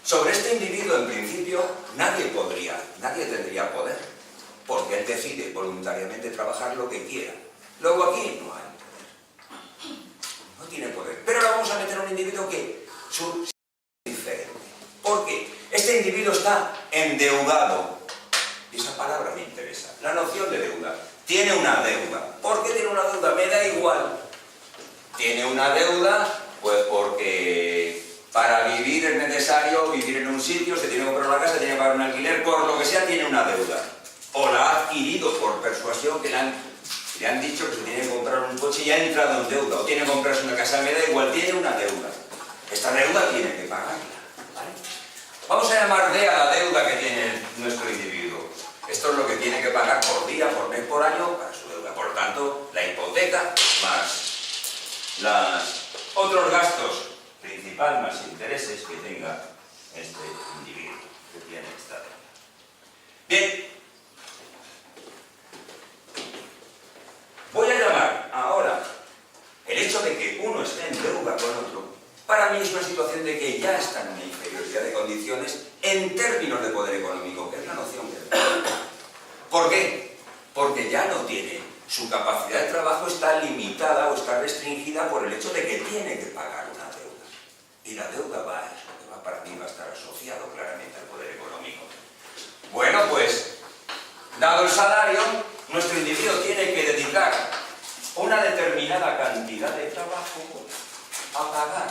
sobre este individuo, en principio, nadie tendría poder. Porque él decide voluntariamente trabajar lo que quiera. Luego aquí no hay poder. No tiene poder. Pero ahora vamos a meter a un individuo que es diferente. Porque este individuo está endeudado. Y esa palabra me interesa. La noción de deuda. Tiene una deuda. ¿Por qué tiene una deuda? Me da igual. Tiene una deuda, pues porque para vivir es necesario vivir en un sitio, se tiene que comprar una casa, se tiene que pagar un alquiler, por lo que sea tiene una deuda. O la ha adquirido por persuasión, que le han dicho que se tiene que comprar un coche y ha entrado en deuda, o tiene que comprarse una casa, me da igual, tiene una deuda. Esta deuda tiene que pagarla, ¿vale? Vamos a llamar D a la deuda que tiene nuestro individuo. Esto es lo que tiene que pagar por día, por mes, por año, para su deuda. Por lo tanto, la hipoteca más los otros gastos principal más intereses que tenga este individuo que tiene esta deuda. Bien. Voy a llamar ahora el hecho de que uno esté en deuda con otro, para mí es una situación de que ya está en una inferioridad de condiciones en términos de poder económico, que es la noción que tengo. ¿Por qué? Porque ya no tiene, su capacidad de trabajo está limitada o está restringida por el hecho de que tiene que pagar una deuda. Y la deuda va a eso, que va para mí va a estar asociado claramente al poder económico. Bueno, pues, dado el salario, nuestro individuo tiene que dedicar una determinada cantidad de trabajo a pagar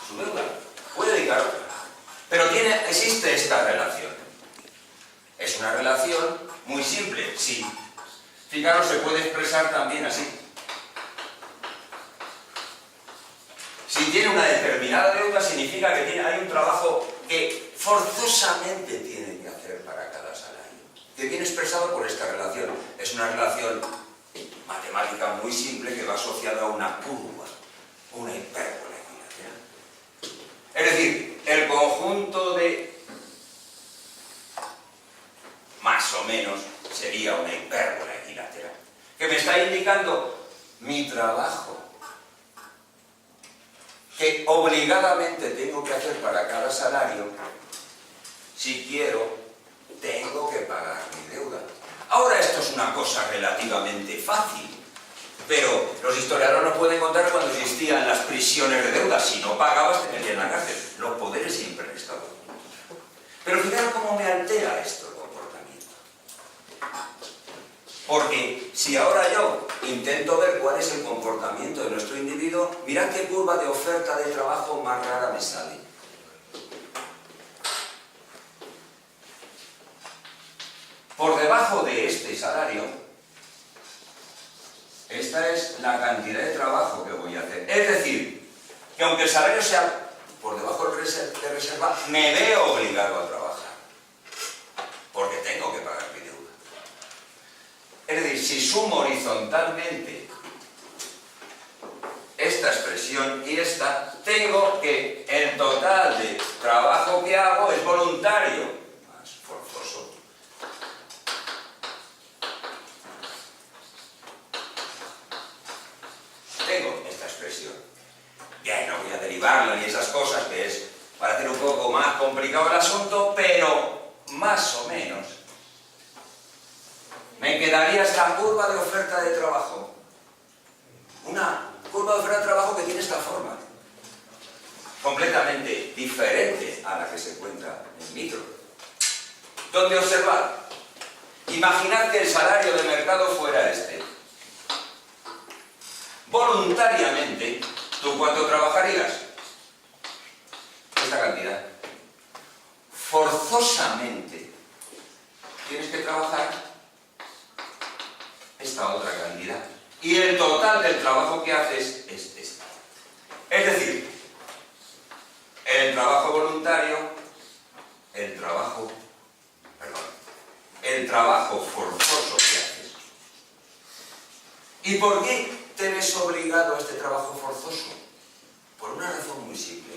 su deuda. Puede dedicar otra. Pero existe esta relación. Es una relación muy simple, sí. Fijaros, se puede expresar también así. Si tiene una determinada deuda, significa que hay un trabajo que forzosamente tiene que hacer para cada salario. Que viene expresado por esta relación. Es una relación matemática muy simple que va asociada a una curva, una hipérbola equilátera. Es decir, el conjunto de más o menos sería una hipérbola equilátera, que me está indicando mi trabajo, que obligadamente tengo que hacer para cada salario. Si quiero, tengo que pagar mi deuda. Ahora esto es una cosa relativamente fácil, pero los historiadores nos pueden contar cuando existían las prisiones de deuda. Si no pagabas, te metían en la cárcel. Los poderes siempre han estado juntos. Pero fijaros cómo me altera esto el comportamiento. Porque si ahora yo intento ver cuál es el comportamiento de nuestro individuo, mirad qué curva de oferta de trabajo más rara me sale. Por debajo de este salario, esta es la cantidad de trabajo que voy a hacer. Es decir, que aunque el salario sea por debajo de reserva, me veo obligado a trabajar. Porque tengo que pagar mi deuda. Es decir, si sumo horizontalmente esta expresión y esta, tengo que el total de trabajo que hago es voluntario, más forzoso. Tengo esta expresión. Bien, no voy a derivarla ni esas cosas, que es para hacer un poco más complicado el asunto, pero más o menos me quedaría esta curva de oferta de trabajo. Una curva de oferta de trabajo que tiene esta forma, completamente diferente a la que se encuentra en micro, donde observar, imaginad que el salario de mercado fuera este. Voluntariamente, ¿tú cuánto trabajarías? Esta cantidad. Forzosamente, tienes que trabajar esta otra cantidad. Y el total del trabajo que haces es esta. Es decir, el trabajo voluntario, el trabajo forzoso que haces. ¿Y por qué te ves obligado a este trabajo forzoso? Por una razón muy simple,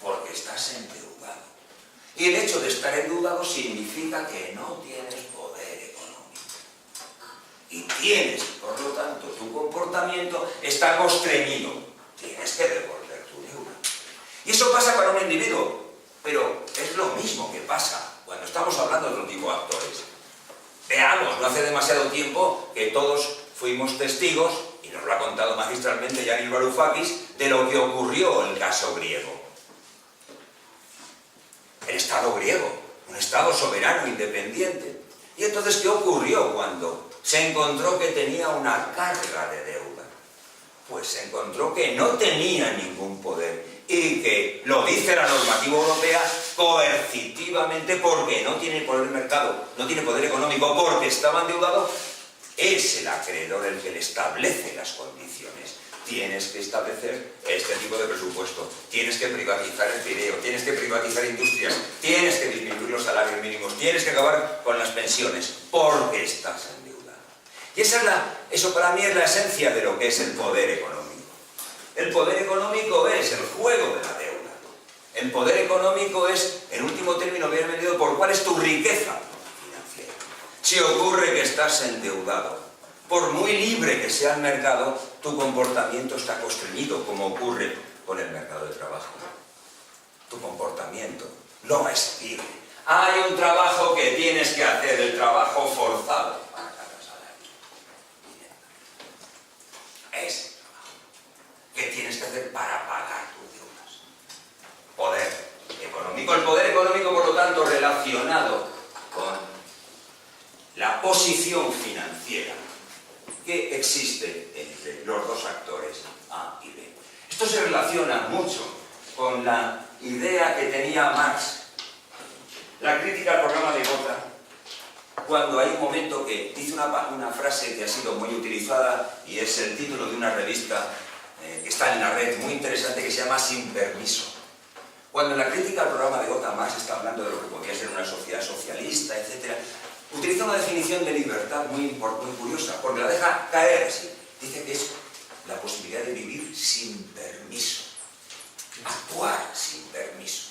porque estás endeudado. Y el hecho de estar endeudado significa que no tienes poder económico. Y tienes, por lo tanto, tu comportamiento está constreñido. Tienes que devolver tu deuda. Y eso pasa para un individuo, pero es lo mismo que pasa cuando estamos hablando de otro tipo de actores. Veamos, no hace demasiado tiempo que todos fuimos testigos, y nos lo ha contado magistralmente Yanis Varoufakis, de lo que ocurrió en el caso griego. El Estado griego, un Estado soberano, independiente. Y entonces, ¿qué ocurrió cuando se encontró que tenía una carga de deuda? Pues se encontró que no tenía ningún poder y que, lo dice la normativa europea, coercitivamente, porque no tiene poder de mercado, no tiene poder económico, porque estaba endeudado, es el acreedor el que le establece las condiciones. Tienes que establecer este tipo de presupuesto, tienes que privatizar el Pireo, tienes que privatizar industrias, tienes que disminuir los salarios mínimos, tienes que acabar con las pensiones, porque estás endeudado. Y eso para mí es la esencia de lo que es el poder económico. El poder económico es el juego de la deuda. El poder económico es, en último término, bien medido por cuál es tu riqueza financiera. Si ocurre que estás endeudado, por muy libre que sea el mercado, tu comportamiento está constreñido, como ocurre con el mercado de trabajo. Tu comportamiento no es libre. Hay un trabajo que tienes que hacer, el trabajo forzado para cada salario. Ese trabajo que tienes que hacer para pagar tus deudas. Poder económico. El poder económico, por lo tanto, relacionado con la posición financiera que existe entre los dos actores A y B. Esto se relaciona mucho con la idea que tenía Marx, la crítica al programa de Gotha, cuando hay un momento que dice una frase que ha sido muy utilizada y es el título de una revista que está en la red, muy interesante, que se llama Sin Permiso. Cuando en la crítica al programa de Gotha Marx está hablando de lo que podría ser una sociedad socialista, etc., utiliza una definición de libertad muy curiosa, porque la deja caer así. Dice que es la posibilidad de vivir sin permiso, actuar sin permiso.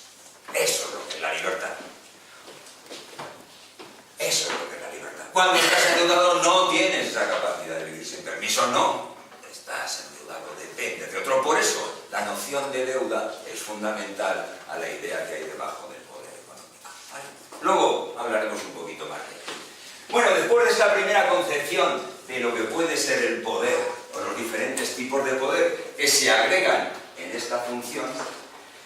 Eso es lo que es la libertad. Eso es lo que es la libertad. Cuando estás endeudado no tienes esa capacidad de vivir sin permiso, no. Estás endeudado, depende de otro. Por eso la noción de deuda es fundamental a la idea que hay debajo del poder económico. ¿Vale? Luego hablaremos un poquito más de ello. Bueno, después de esta primera concepción de lo que puede ser el poder, o los diferentes tipos de poder que se agregan en esta función,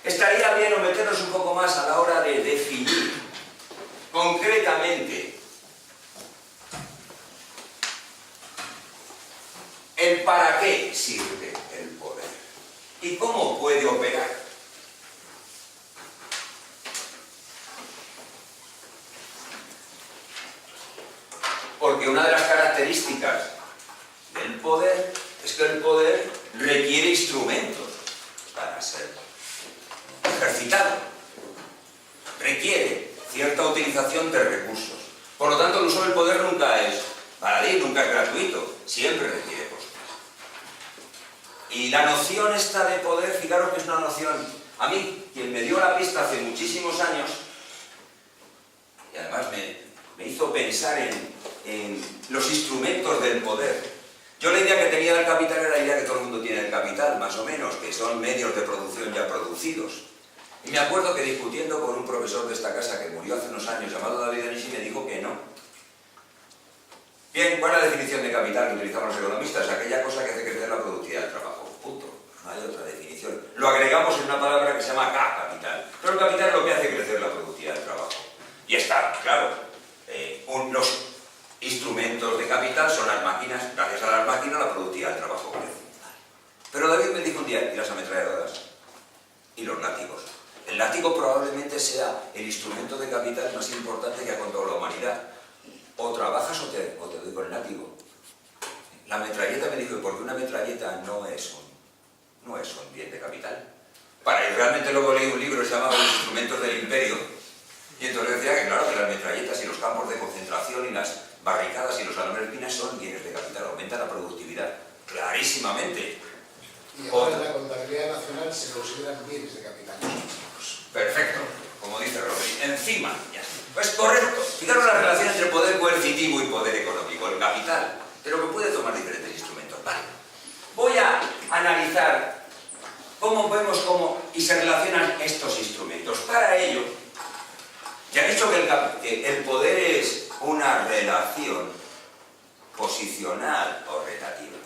estaría bien meternos un poco más a la hora de definir concretamente el para qué sirve el poder y cómo puede operar. Porque una de las características del poder es que el poder requiere instrumentos para ser ejercitado. Requiere cierta utilización de recursos. Por lo tanto, el uso del poder nunca es baladí, nunca es gratuito, siempre requiere costes. Y la noción esta de poder, fijaros que es una noción, a mí, quien me dio la pista hace muchísimos años, y además me hizo pensar en los instrumentos del poder. Yo la idea que tenía del capital era la idea que todo el mundo tiene del capital, más o menos, que son medios de producción ya producidos. Y me acuerdo que discutiendo con un profesor de esta casa que murió hace unos años, llamado David Anishi, me dijo que no. Bien, ¿cuál es la definición de capital que utilizamos los economistas? Aquella cosa que hace crecer la productividad del trabajo. Punto. una palabra que se llama capital. Pero el capital es lo que hace crecer la productividad del trabajo. Y está, claro, los instrumentos de capital son las máquinas. Gracias a las máquinas la productividad del trabajo crece. Pero David me dijo un día, ¿y las ametralladoras? ¿Y los látigos? El látigo probablemente sea el instrumento de capital más importante que ha contado la humanidad. O trabajas o te doy con el látigo. La metralleta me dijo, ¿por qué una metralleta no es un bien de capital? Y realmente luego leí un libro que se llamaba Los instrumentos del imperio, y entonces decía que claro, que las metralletas y los campos de concentración y las barricadas y los alambres minas son bienes de capital, aumentan la productividad, clarísimamente. Y ahora en la contabilidad nacional se consideran bienes de capital. Perfecto, como dice Rodri, encima, ya está. Pues correcto. Fijaros la relación entre poder coercitivo y poder económico, el capital, pero que puede tomar diferentes instrumentos. Vale. Voy a analizar cómo vemos y se relacionan estos instrumentos. Para ello, ya he dicho que el poder es una relación posicional o relativa.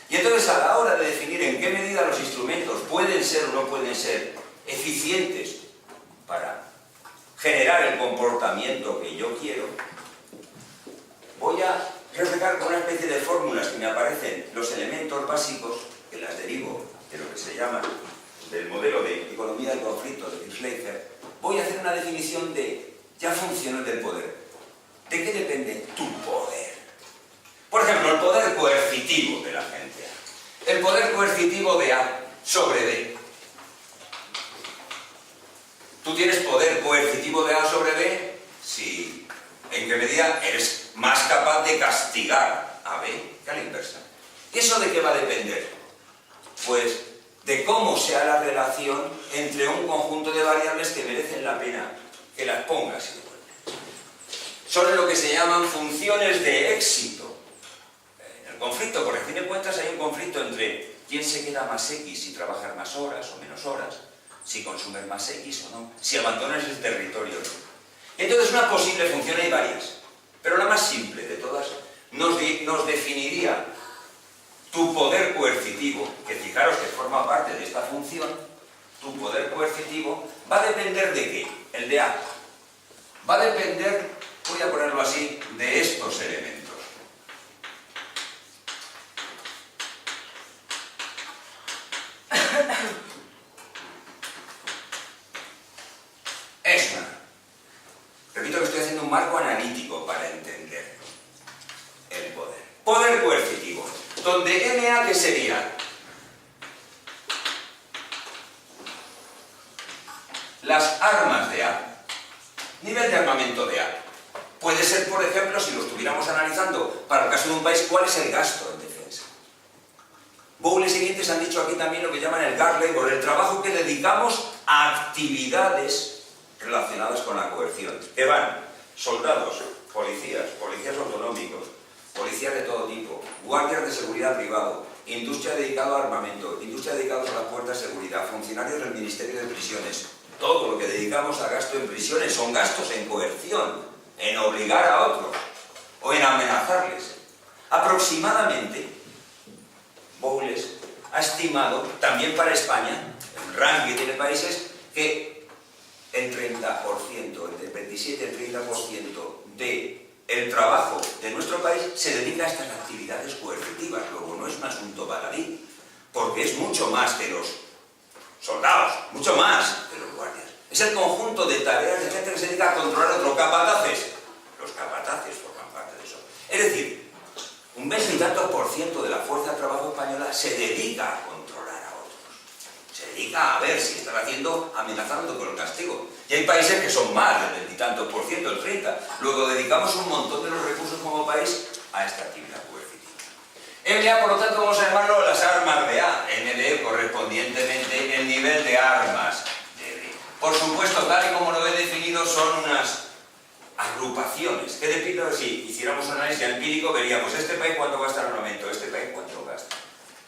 Y entonces a la hora de definir en qué medida los instrumentos pueden ser o no pueden ser eficientes para generar el comportamiento que yo quiero, voy a reflejar con una especie de fórmulas que me aparecen los elementos básicos, que las derivo de lo que se llama del modelo de economía del conflicto de Schleicher. Voy a hacer una definición de ya funciones del poder. ¿De qué depende tu poder? Por ejemplo, el poder coercitivo de la gente. El poder coercitivo de A sobre B. ¿Tú tienes poder coercitivo de A sobre B? Sí. ¿En qué medida eres más capaz de castigar a B que a la inversa? ¿Eso de qué va a depender? Pues de cómo sea la relación entre un conjunto de variables que merecen la pena que las pongas y devuelvas. Son lo que se llaman funciones de éxito. En el conflicto, por fin de cuentas, hay un conflicto entre quién se queda más X si trabajas más horas o menos horas, si consumes más X o no, si abandonas el territorio o no. Entonces, una posible función, hay varias, pero la más simple de todas nos definiría tu poder coercitivo, que fijaros que forma parte de esta función. Tu poder coercitivo va a depender de ¿qué? El de A. Va a depender, voy a ponerlo así, de estos elementos. Repito que estoy haciendo un marco analítico para entender el poder. Poder coercitivo, donde MA, ¿qué sería? Las armas de A. Nivel de armamento de A. Puede ser, por ejemplo, si lo estuviéramos analizando para el caso de un país, ¿cuál es el gasto en defensa? Bowles y siguientes han dicho aquí también lo que llaman el guard labor, el trabajo que dedicamos a actividades relacionadas con la coerción, que van soldados, policías autonómicos, policías de todo tipo, guardias de seguridad privado, industria dedicada a armamento, industria dedicada a las puertas de seguridad, funcionarios del Ministerio de Prisiones. Todo lo que dedicamos a gasto en prisiones son gastos en coerción, en obligar a otros o en amenazarles. Aproximadamente, Bowles ha estimado, también para España, el ranking que tiene países, que el 30%, entre el 27 y el 30% del trabajo de nuestro país se dedica a estas actividades coercitivas. Luego no es un asunto baladí, porque es mucho más que los soldados, mucho más que los guardias. Es el conjunto de tareas de gente que se dedica a controlar a otros capataces. Los capataces forman parte de eso. Es decir, un 20 y tantos % de la fuerza de trabajo española se dedica a controlar a otros. Se dedica a ver si están amenazando con el castigo. Y hay países que son más del 20 y tantos %, el 30%. Luego dedicamos un montón de los recursos como país a esta actividad coercitiva. MA, por lo tanto, vamos a llamarlo las armas de A. ND, correspondientemente, el nivel de armas de B. Por supuesto, tal y como lo he definido, son unas agrupaciones. Que depende, si hiciéramos un análisis empírico, veríamos este país cuánto gasta en armamento, este país cuánto gasta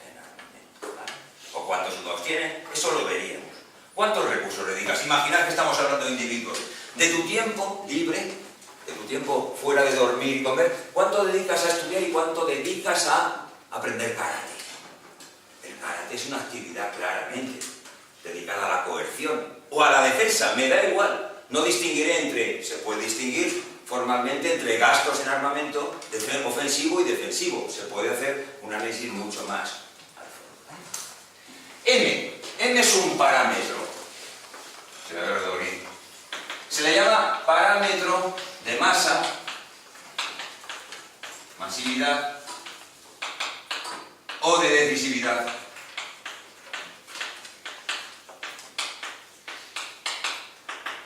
en armamento, ¿vale? O cuántos unos tienen, eso lo veríamos. ¿Cuántos recursos dedicas? Imaginad que estamos hablando de individuos. De tu tiempo libre, de tu tiempo fuera de dormir y comer, ¿cuánto dedicas a estudiar y cuánto dedicas a aprender karate? El karate es una actividad claramente dedicada a la coerción o a la defensa, me da igual. No distinguiré entre, se puede distinguir formalmente entre gastos en armamento ofensivo y defensivo. Se puede hacer un análisis mucho más. M es un parámetro. Se le llama parámetro de masa, masividad o de decisividad.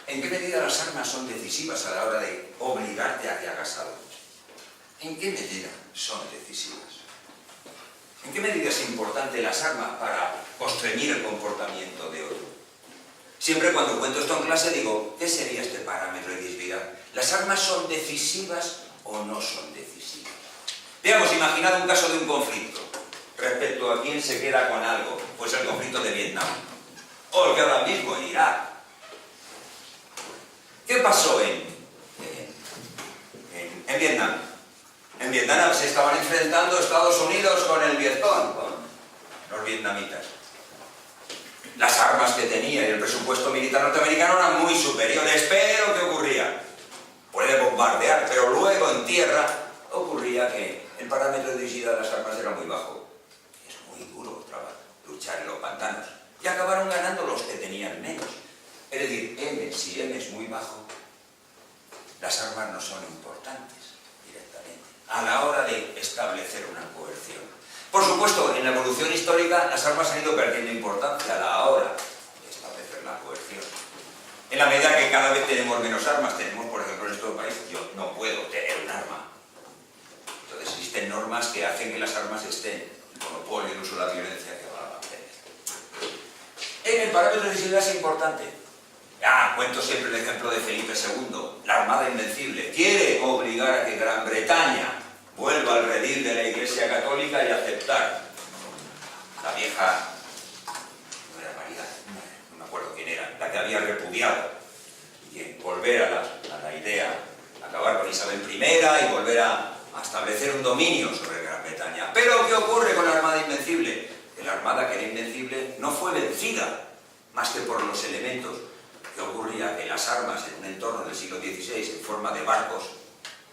¿En qué medida las armas son decisivas a la hora de obligarte a que hagas algo? ¿En qué medida son decisivas? ¿En qué medida es importante las armas para constreñir el comportamiento de otro? Siempre cuando cuento esto en clase digo, ¿qué sería este parámetro de decisividad? ¿Las armas son decisivas o no son decisivas? Veamos, imaginad un caso de un conflicto respecto a quién se queda con algo, pues el conflicto de Vietnam, o el que ahora mismo en Irak. ¿Qué pasó en Vietnam? En Vietnam se estaban enfrentando Estados Unidos con el Vietcong, con los vietnamitas. Las armas que tenía y el presupuesto militar norteamericano eran muy superiores, pero ¿qué ocurría? Puede bombardear, pero luego en tierra ocurría que el parámetro de decisividad de las armas era muy bajo. Es muy duro luchar en los pantanos. Y acabaron ganando los que tenían menos. Es decir, si M es muy bajo, las armas no son importantes directamente a la hora de establecer una coerción. Por supuesto, en la evolución histórica las armas han ido perdiendo importancia a la hora de establecer la coerción. En la medida que cada vez tenemos menos armas, tenemos, por ejemplo, en nuestro país, yo no puedo tener un arma. Entonces existen normas que hacen que las armas estén en el monopolio, el uso de la violencia que va a mantener. En el parámetro de decisividad es importante. Cuento siempre el ejemplo de Felipe II, la Armada Invencible. Quiere obligar a que Gran Bretaña vuelva al redil de la Iglesia Católica y aceptar la vieja, no era María, no me acuerdo quién era, la que había repudiado, y que volver a la idea, acabar con Isabel I y volver a establecer un dominio sobre Gran Bretaña. Pero ¿qué ocurre con la Armada Invencible? Que la Armada que era invencible no fue vencida, más que por los elementos. ¿Qué ocurría? Que las armas en un entorno del siglo XVI, en forma de barcos,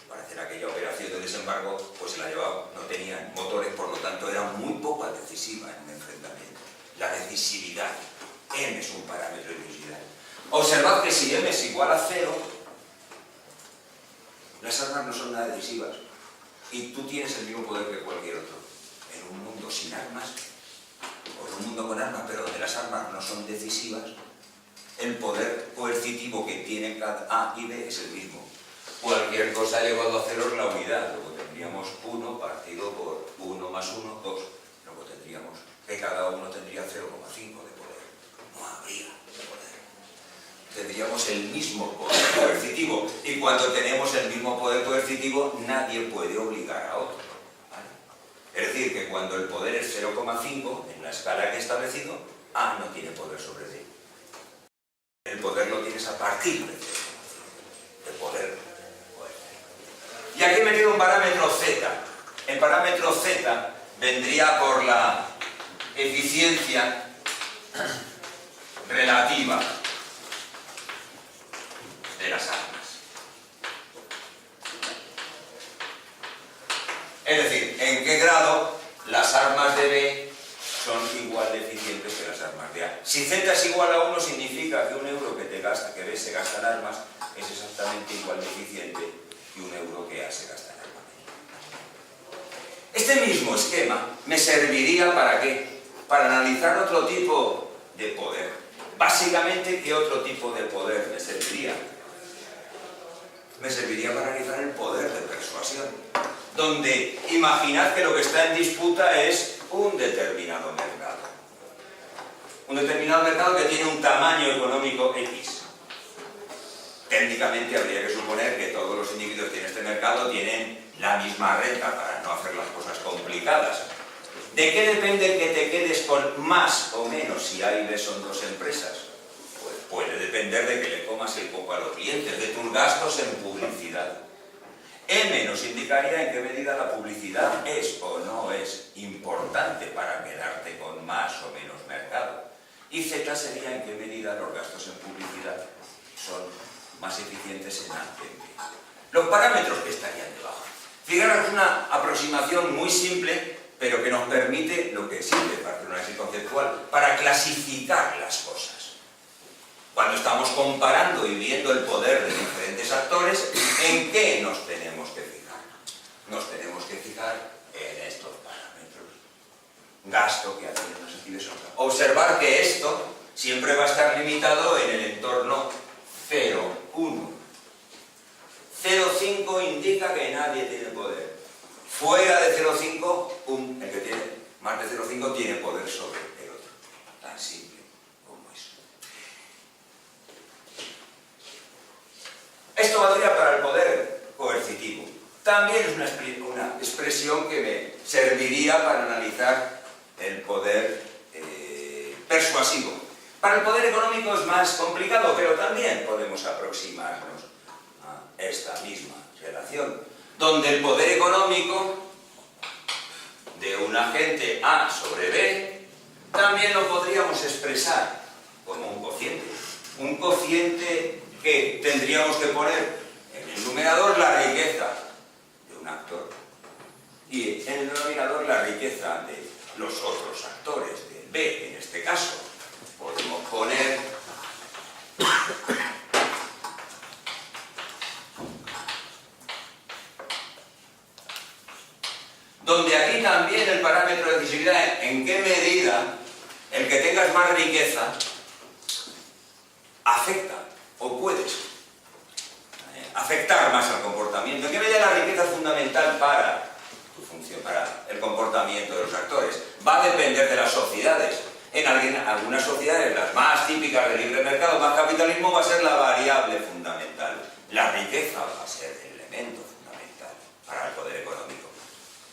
para hacer aquella operación de desembarco, pues se la llevaban, no tenían motores, por lo tanto era muy poco decisiva en un enfrentamiento. La decisividad, M es un parámetro de decisividad. Observad que si M es igual a 0, las armas no son nada decisivas y tú tienes el mismo poder que cualquier otro. En un mundo sin armas, o en un mundo con armas, pero donde las armas no son decisivas, el poder coercitivo que tienen cada A y B es el mismo. Cualquier cosa llevado a cero es la unidad. Luego tendríamos 1 partido por 1 más 1, 2. Luego tendríamos que cada uno tendría 0,5 de poder. No habría poder. Tendríamos el mismo poder coercitivo. Y cuando tenemos el mismo poder coercitivo, nadie puede obligar a otro. ¿Vale? Es decir, que cuando el poder es 0,5, en la escala que he establecido, A no tiene poder sobre D. El poder lo tienes a partir de 0,5. El poder. Y aquí he metido un parámetro Z. El parámetro Z vendría por la eficiencia relativa de las armas. Es decir, en qué grado las armas de B son igual de eficientes que las armas de A. Si Z es igual a 1, significa que un euro que B se gasta en armas es exactamente igual de eficiente que un euro que A se gasta en armamento. Este mismo esquema me serviría ¿para qué? Para analizar otro tipo de poder. Básicamente, ¿qué otro tipo de poder me serviría? Me serviría para analizar el poder de persuasión, donde imaginad que lo que está en disputa es un determinado mercado. Un determinado mercado que tiene un tamaño económico X. Técnicamente habría que suponer que todos los individuos que tienen este mercado tienen la misma renta, para no hacer las cosas complicadas. ¿De qué depende que te quedes con más o menos si A y B son dos empresas? Pues puede depender de que le comas el coco a los clientes, de tus gastos en publicidad. M nos indicaría en qué medida la publicidad es o no es importante para quedarte con más o menos mercado. Y Y Z sería en qué medida los gastos en publicidad son más eficientes en A que en B. Los parámetros que estarían debajo. Fijaros, una aproximación muy simple, pero que nos permite lo que sirve para hacer un análisis conceptual, para clasificar las cosas. Cuando estamos comparando y viendo el poder de diferentes actores, ¿en qué nos tenemos que fijar? Nos tenemos que fijar en estos parámetros. Gasto que hacen las actividades. Observar que esto siempre va a estar limitado en el entorno 0,1. 0,5 indica que nadie tiene poder. Fuera de 0,5, el que tiene más de 0,5 tiene poder sobre el otro. Tan simple como eso. Esto valdría para el poder coercitivo. También es una expresión que me serviría para analizar el poder persuasivo. Para el poder económico es más complicado, pero también podemos aproximarnos a esta misma relación, donde el poder económico de un agente A sobre B también lo podríamos expresar como un cociente. Un cociente que tendríamos que poner en el numerador la riqueza de un actor y en el denominador la riqueza de los otros actores, de B en este caso. Podemos poner donde aquí también el parámetro de decisividad, en qué medida el que tengas más riqueza afecta o puedes afectar más al comportamiento. ¿En qué medida la riqueza es fundamental para tu función, para el comportamiento de los actores? Va a depender de las sociedades. En algunas sociedades, las más típicas del libre mercado, más capitalismo, va a ser la variable fundamental. La riqueza va a ser el elemento fundamental para el poder económico.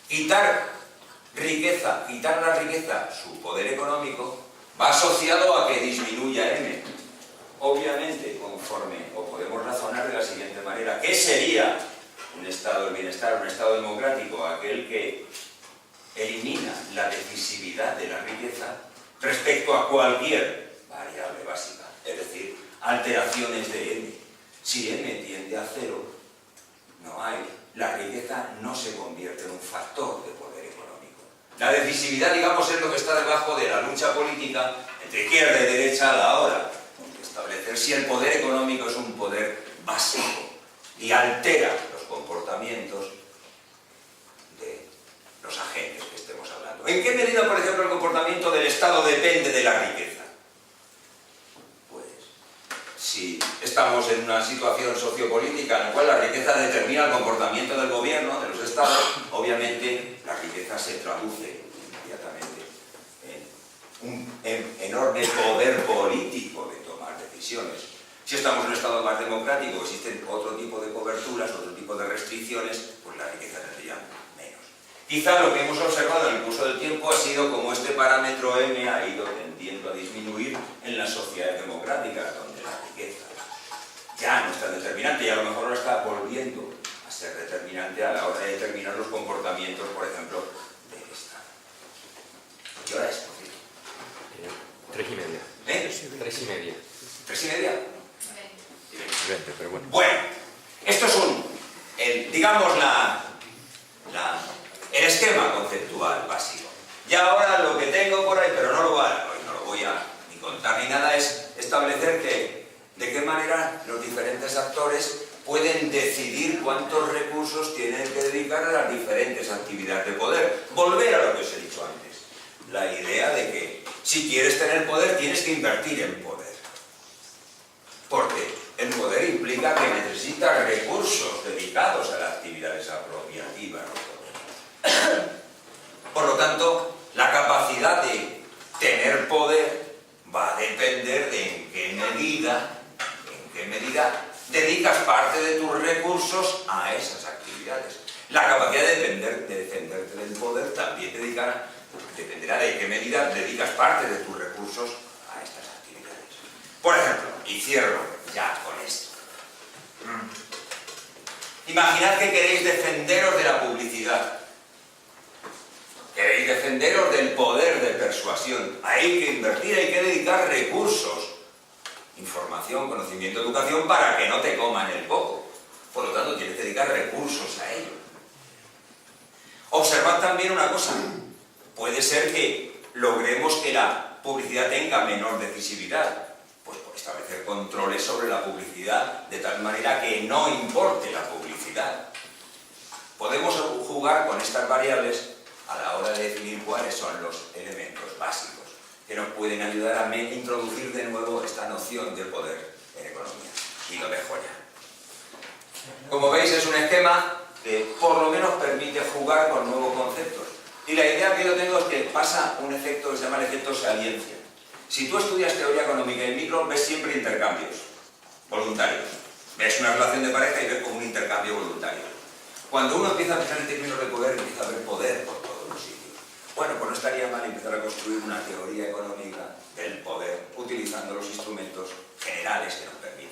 Quitar la riqueza, su poder económico, va asociado a que disminuya M. Obviamente, o podemos razonar de la siguiente manera: ¿qué sería un estado del bienestar, un estado democrático? Aquel que elimina la decisividad de la riqueza respecto a cualquier variable básica, es decir, alteraciones de M. Si M tiende a 0, la riqueza no se convierte en un factor de poder económico. La decisividad, digamos, es lo que está debajo de la lucha política entre izquierda y derecha a la hora de establecer si el poder económico es un poder básico y altera los comportamientos de los agentes que estemos hablando. ¿En qué medida, por ejemplo, el comportamiento del Estado depende de la riqueza? Pues, si estamos en una situación sociopolítica en la cual la riqueza determina el comportamiento del gobierno, de los estados, obviamente la riqueza se traduce inmediatamente en un enorme poder político de tomar decisiones. Si estamos en un estado más democrático, existen otro tipo de coberturas, otro tipo de restricciones, pues la riqueza tendría menos. Quizá lo que hemos observado en el curso del tiempo ha sido como este parámetro M ha ido tendiendo a disminuir en las sociedades democráticas, donde la riqueza ya no es tan determinante y a lo mejor no está volviendo a ser determinante a la hora de determinar los comportamientos, por ejemplo, del Estado. ¿Qué hora es, por cierto? 3:30. ¿Eh? 3:30. ¿3:30? 20, pero bueno. Bueno, esto es digamos, el esquema conceptual básico. Y ahora lo que tengo por ahí, pero no lo voy a ni contar ni nada, es establecer de qué manera los diferentes actores pueden decidir cuántos recursos tienen que dedicar a las diferentes actividades de poder. Volver a lo que os he dicho antes. La idea de que si quieres tener poder, tienes que invertir en poder. Porque el poder implica que necesitas recursos dedicados a las actividades apropiativas. Por lo tanto, la capacidad de tener poder va a depender de en qué medida dedicas parte de tus recursos a esas actividades. La capacidad de defenderte del poder también dependerá de en qué medida dedicas parte de tus recursos a estas actividades. Por ejemplo, y cierro ya con esto. Imaginad que queréis defenderos de la publicidad. Queréis defenderos del poder de persuasión. Hay que invertir, hay que dedicar recursos. Información, conocimiento, educación para que no te coman el coco. Por lo tanto, tienes que dedicar recursos a ello. Observad también una cosa. Puede ser que logremos que la publicidad tenga menor decisividad. Pues por establecer controles sobre la publicidad de tal manera que no importe la publicidad. Podemos jugar con estas variables a la hora de definir cuáles son los elementos básicos que nos pueden ayudar a introducir de nuevo esta noción de poder en economía. Y lo dejo ya. Como veis, es un esquema que por lo menos permite jugar con nuevos conceptos. Y la idea que yo tengo es que pasa un efecto que se llama el efecto saliencia. Si tú estudias teoría económica en micro, ves siempre intercambios voluntarios. Ves una relación de pareja y ves como un intercambio voluntario. Cuando uno empieza a pensar en términos de poder, empieza a ver poder por todos los sitios. Bueno, pues no estaría mal empezar a construir una teoría económica del poder utilizando los instrumentos generales que nos permiten